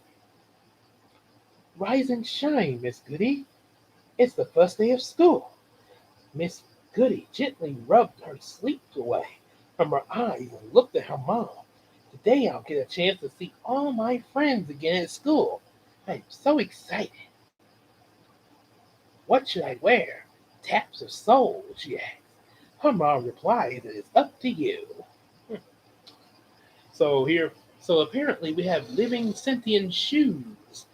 Rise and shine, Miss Goody. It's the first day of school. Miss Goody gently rubbed her sleep away from her eyes and looked at her mom. Today I'll get a chance to see all my friends again at school. I'm so excited. What should I wear? Taps or soles? She asked. Her mom replied, it is up to you. So here, so apparently we have living sentient shoes.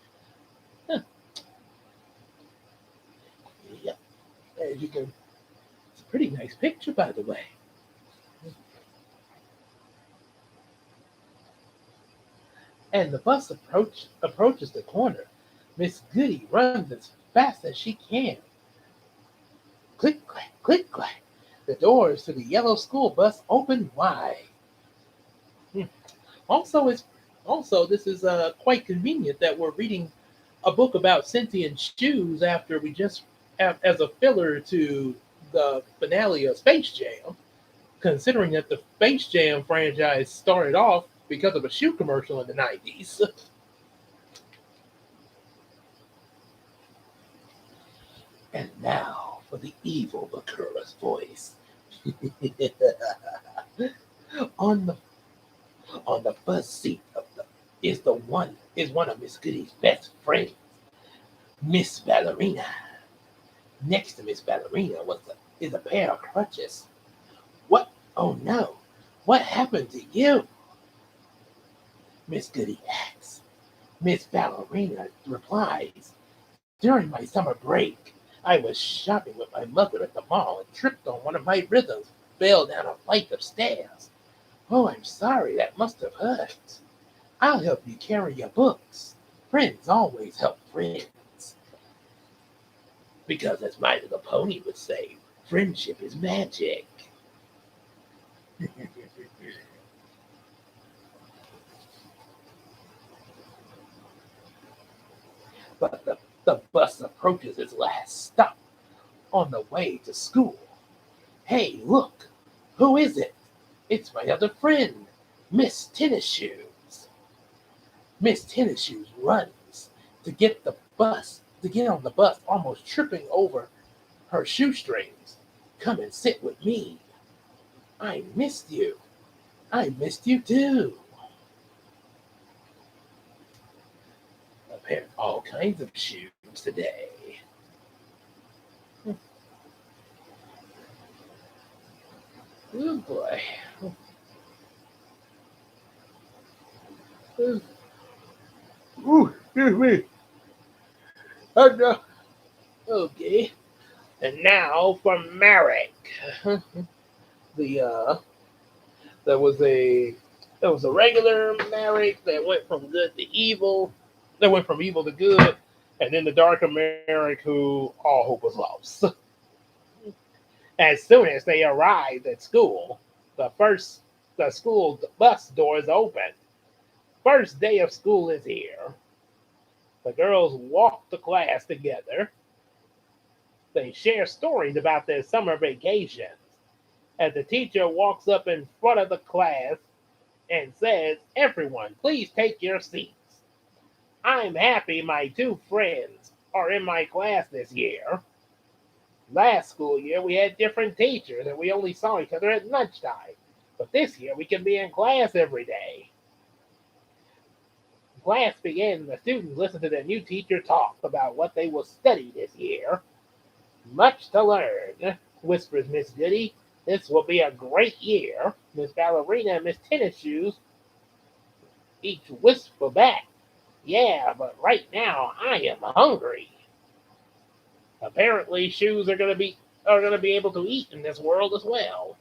Huh. Yep, as you can, it's a pretty nice picture, by the way. And the bus approaches the corner. Miss Goody runs as fast as she can. Click, clack, click, clack. The doors to the yellow school bus open wide. Hmm. Also, it's also this is quite convenient that we're reading a book about sentient shoes after we just have as a filler to the finale of Space Jam. Considering that the Space Jam franchise started off because of a shoe commercial in the 90s. And now for the evil Bakura's voice. on the on the bus seat is one of Miss Goody's best friends, Miss Ballerina. Next to Miss Ballerina is a pair of crutches. What? Oh no! What happened to you? Miss Goody asks. Miss Ballerina replies, during my summer break, I was shopping with my mother at the mall and tripped on one of my rhythms, fell down a flight of stairs. Oh, I'm sorry, that must have hurt. I'll help you carry your books. Friends always help friends. Because as My Little Pony would say, friendship is magic. But the bus approaches its last stop on the way to school. Hey, look, who is it? It's my other friend, Miss Tennis Shoes. Miss Tennis Shoes runs to get on the bus, almost tripping over her shoestrings. Come and sit with me. I missed you. I missed you too. A pair of all kinds of shoes today. Oh boy. Ooh, excuse me. Okay. And now for Marek. the there was a regular Marek that went from good to evil. That went from evil to good, and then the darker Marek who all hope was lost. As soon as they arrived at school, the school bus doors open. First day of school is here. The girls walk to class together. They share stories about their summer vacations. As the teacher walks up in front of the class and says, everyone, please take your seats. I'm happy my two friends are in my class this year. Last school year, we had different teachers and we only saw each other at lunchtime. But this year, we can be in class every day. Class begins, the students listen to their new teacher talk about what they will study this year. Much to learn, whispers Miss Goody. This will be a great year. Miss Ballerina and Miss Tennis Shoes each whisper back. Yeah, but right now I am hungry. Apparently, shoes are gonna be able to eat in this world as well.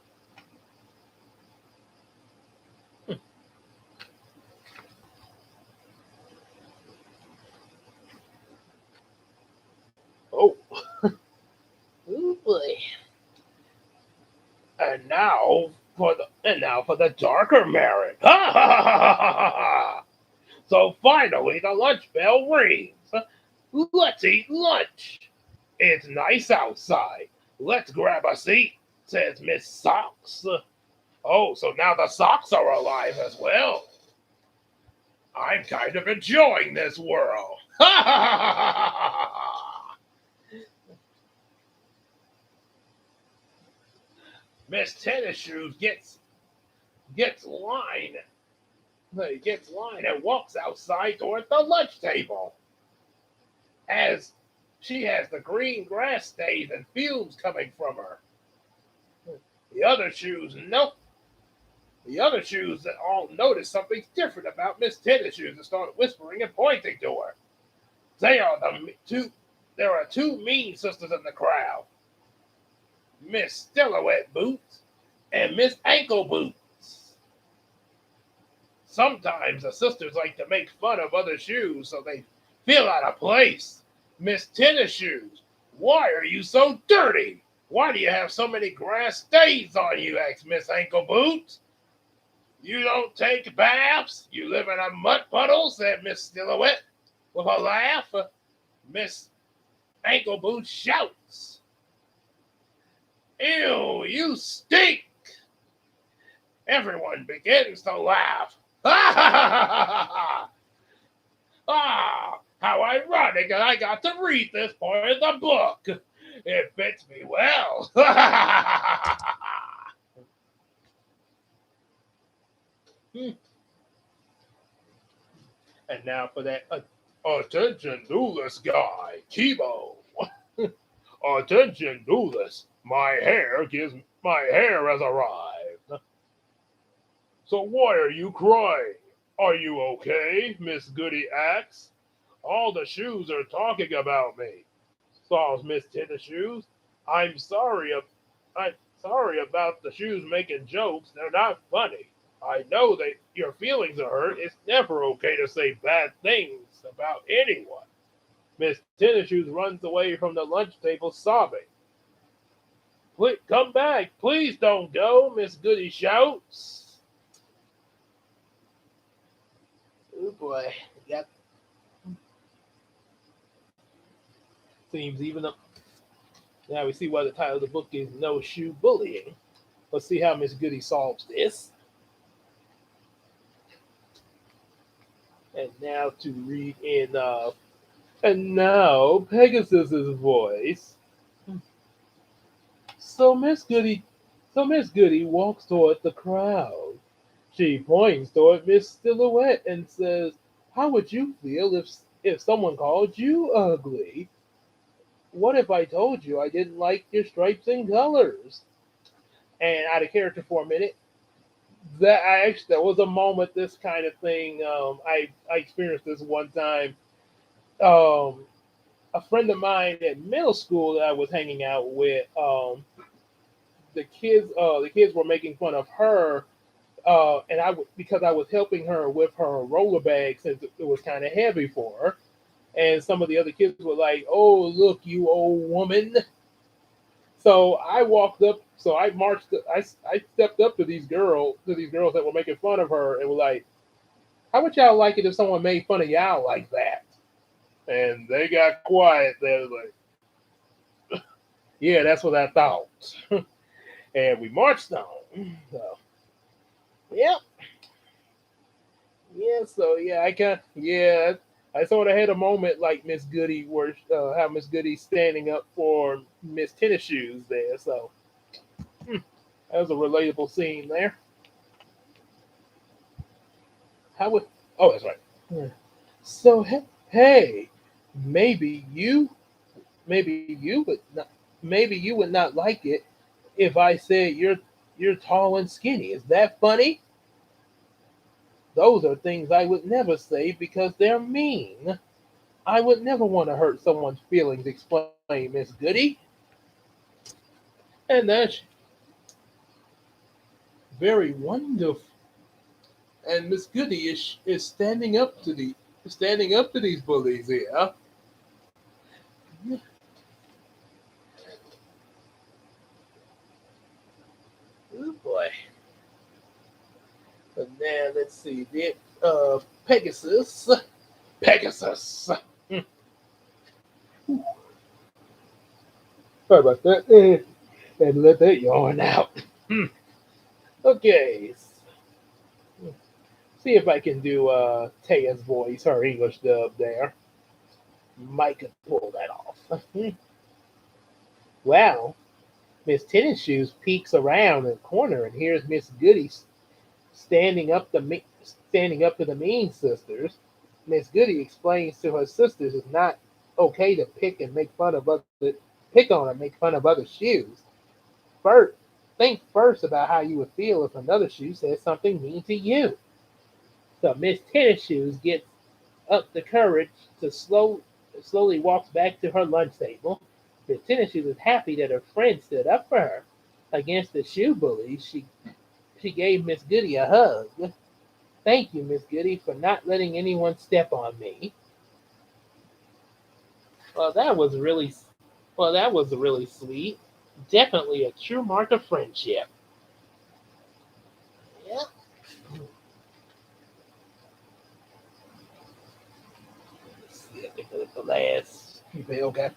Oh, oh boy! And now for the darker Merrick. Ha ha ha ha ha ha! So finally, the lunch bell rings. Let's eat lunch. It's nice outside. Let's grab a seat, says Miss Socks. Oh, so now the socks are alive as well. I'm kind of enjoying this world. Ha ha ha ha ha! Miss Tennis Shoes gets line gets line and walks outside toward the lunch table as she has the green grass stains and fumes coming from her. The other shoes, nope. The other shoes that all notice something different about Miss Tennis Shoes and start whispering and pointing to her. They are the two. There are two mean sisters in the crowd: Miss Stilawet Boots and Miss Ankle Boots. Sometimes the sisters like to make fun of other shoes so they feel out of place. Miss Tennis Shoes, why are you so dirty? Why do you have so many grass stains on you? Asked Miss Ankle Boots. You don't take baths? You live in a mud puddle? Said Miss Stilawet with a laugh. Miss Ankle Boots shouts, Ew, you stink! Everyone begins to laugh. Ha ha ha ha ha! Ah, how ironic that I got to read this part of the book. It fits me well. And now for that attention duelist guy, Kibo. Attention duelist, my hair has arrived. So why are you crying? Are you okay? Miss Goody asks. All the shoes are talking about me, sobs Miss Tennis Shoes. I'm sorry. I'm sorry about the shoes making jokes. They're not funny. I know that your feelings are hurt. It's never okay to say bad things about anyone. Miss Tennis Shoes runs away from the lunch table sobbing. Please come back. Please don't go, Miss Goody shouts. Oh boy. That seems even up. Now we see why the title of the book is No Shoe Bullying. Let's see how Miss Goody solves this. And now to read in and now Pegasus's voice. So Miss Goody so Miss Goody walks toward the crowd. She points toward Miss Silhouette and says, how would you feel if someone called you ugly? What if I told you I didn't like your stripes and colors? And out of character for a minute, that was a moment. This kind of thing, I experienced this one time. Um, a friend of mine at middle school that I was hanging out with, the kids were making fun of her, and because I was helping her with her roller bag since it was kind of heavy for her, and some of the other kids were like, "Oh, look, you old woman." So I walked up, so I marched, I stepped up to these girls that were making fun of her, and were like, "How would y'all like it if someone made fun of y'all like that?" And they got quiet. They was like, "Yeah, that's what I thought." And we marched on. So, yeah, yeah. So yeah, I sort of had a moment like Miss Goody, where how Miss Goody standing up for Miss Tennis Shoes there. So that was a relatable scene there. How would? Oh, that's right. Yeah. So hey, maybe you, maybe you would not like it if I said you're tall and skinny. Is that funny? Those are things I would never say because they're mean. I would never want to hurt someone's feelings, explained Miss Goody. And that's very wonderful. And Miss Goody is standing up to these bullies here. Oh boy. And then let's see, Pegasus. Pegasus. Sorry about that. And let that yawn out. Okay, see if I can do Taya's voice, her English dub there. Mike could pull that off. Wow, Miss Tennis Shoes peeks around the corner and hears Miss Goody standing up to the mean sisters. Miss Goody explains to her sisters it's not okay to pick on and make fun of other shoes. First, think first about how you would feel if another shoe said something mean to you. So Miss Tennis Shoes gets up the courage to slowly walks back to her lunch table. Miss Tennis Shoes is happy that her friend stood up for her against the shoe bullies. She gave Miss Goody a hug. Thank you, Miss Goody, for not letting anyone step on me. Well, that was really that was really sweet. Definitely a true mark of friendship. Yeah. Let's see. I think that's the last. Okay.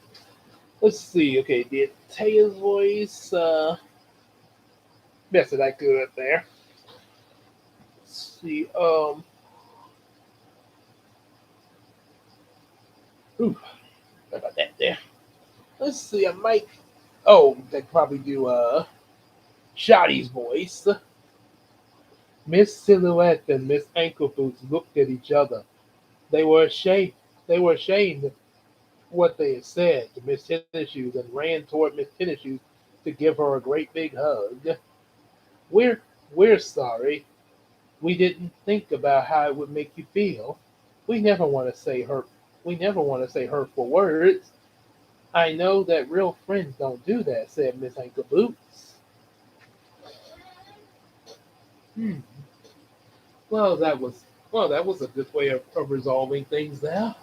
Let's see. Okay, did Taya's voice? Best that I could there. Let's see. Ooh, how about that there? Let's see. I might. Oh, they probably do Shotty's voice. Miss Silhouette and Miss Ankle Boots looked at each other. They were ashamed. They were ashamed of what they had said to Miss Tennis Shoes and ran toward Miss Tennis Shoes to give her a great big hug. We're we're sorry. We didn't think about how it would make you feel. We never want to say hurt. We never want to say hurtful words. I know that real friends don't do that," said Miss Ankle Boots. Hmm. Well, that was a good way of resolving things there.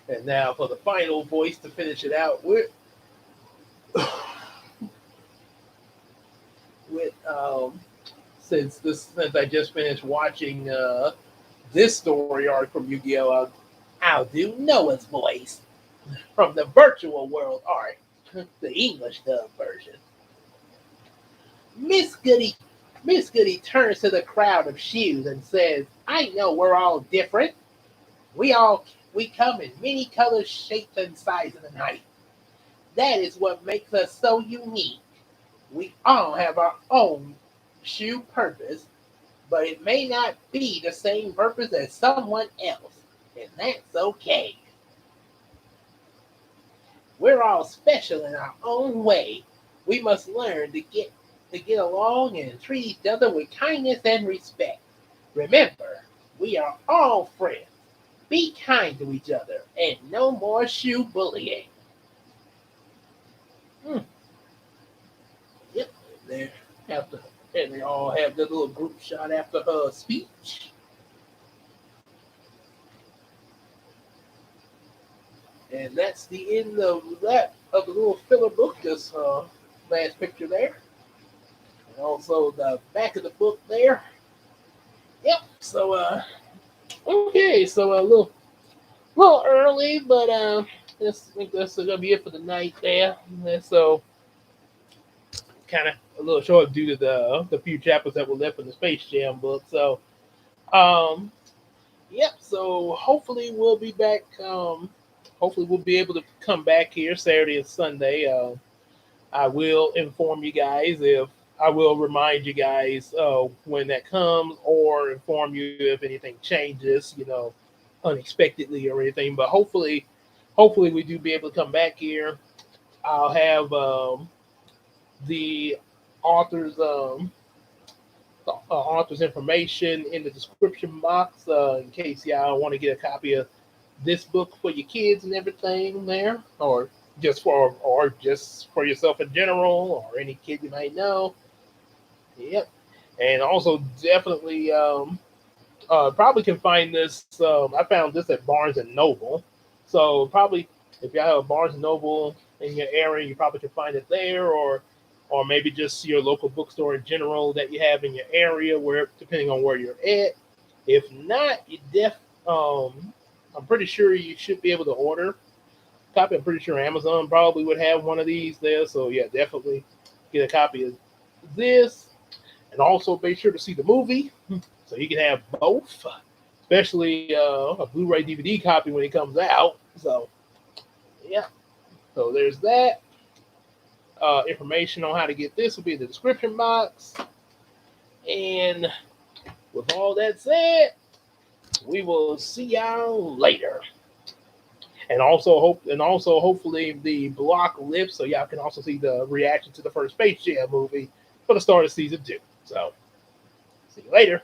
And now for the final voice to finish it out with since I just finished watching this story arc from Yu-Gi-Oh! I'll do Noah's voice from the virtual world arc, the English dub version. Miss Goody, Miss Goody turns to the crowd of shoes and says, "I know we're all different. We come in many colors, shapes, and sizes and height. That is what makes us so unique. We all have our own shoe purpose, but it may not be the same purpose as someone else, and that's okay. We're all special in our own way. We must learn to get along and treat each other with kindness and respect. Remember, we are all friends. Be kind to each other and no more shoe bullying." Hmm. Yep, they after and they all have their little group shot after her speech. And that's the end of that of the little filler book. This last picture there, and also the back of the book there. Yep. So okay. So a little early, but I think that's gonna be it for the night there. And so kind of a little short due to the few chapters that were left in the Space Jam book. So um, yep. So hopefully we'll be back. Hopefully we'll be able to come back here Saturday and Sunday. I will inform you guys if I will remind you guys when that comes, or inform you if anything changes, unexpectedly or anything. But hopefully we do be able to come back here. I'll have the author's author's information in the description box in case y'all want to get a copy of this book for your kids and everything there, or just for yourself in general, or any kid you might know. Yep, and also definitely probably can find this. I found this at Barnes and Noble, so probably if y'all have a Barnes and Noble in your area, you probably can find it there, or maybe just your local bookstore in general that you have in your area, where depending on where you're at. If not, I'm pretty sure you should be able to order copy. I'm pretty sure Amazon probably would have one of these there. So yeah, definitely get a copy of this, and also make sure to see the movie so you can have both, especially a Blu-ray DVD copy when it comes out. So yeah, so there's that. Information on how to get this will be in the description box. And with all that said, we will see y'all later. And also hopefully the block lifts so y'all can also see the reaction to the first Space Jam movie for the start of season 2. So see you later.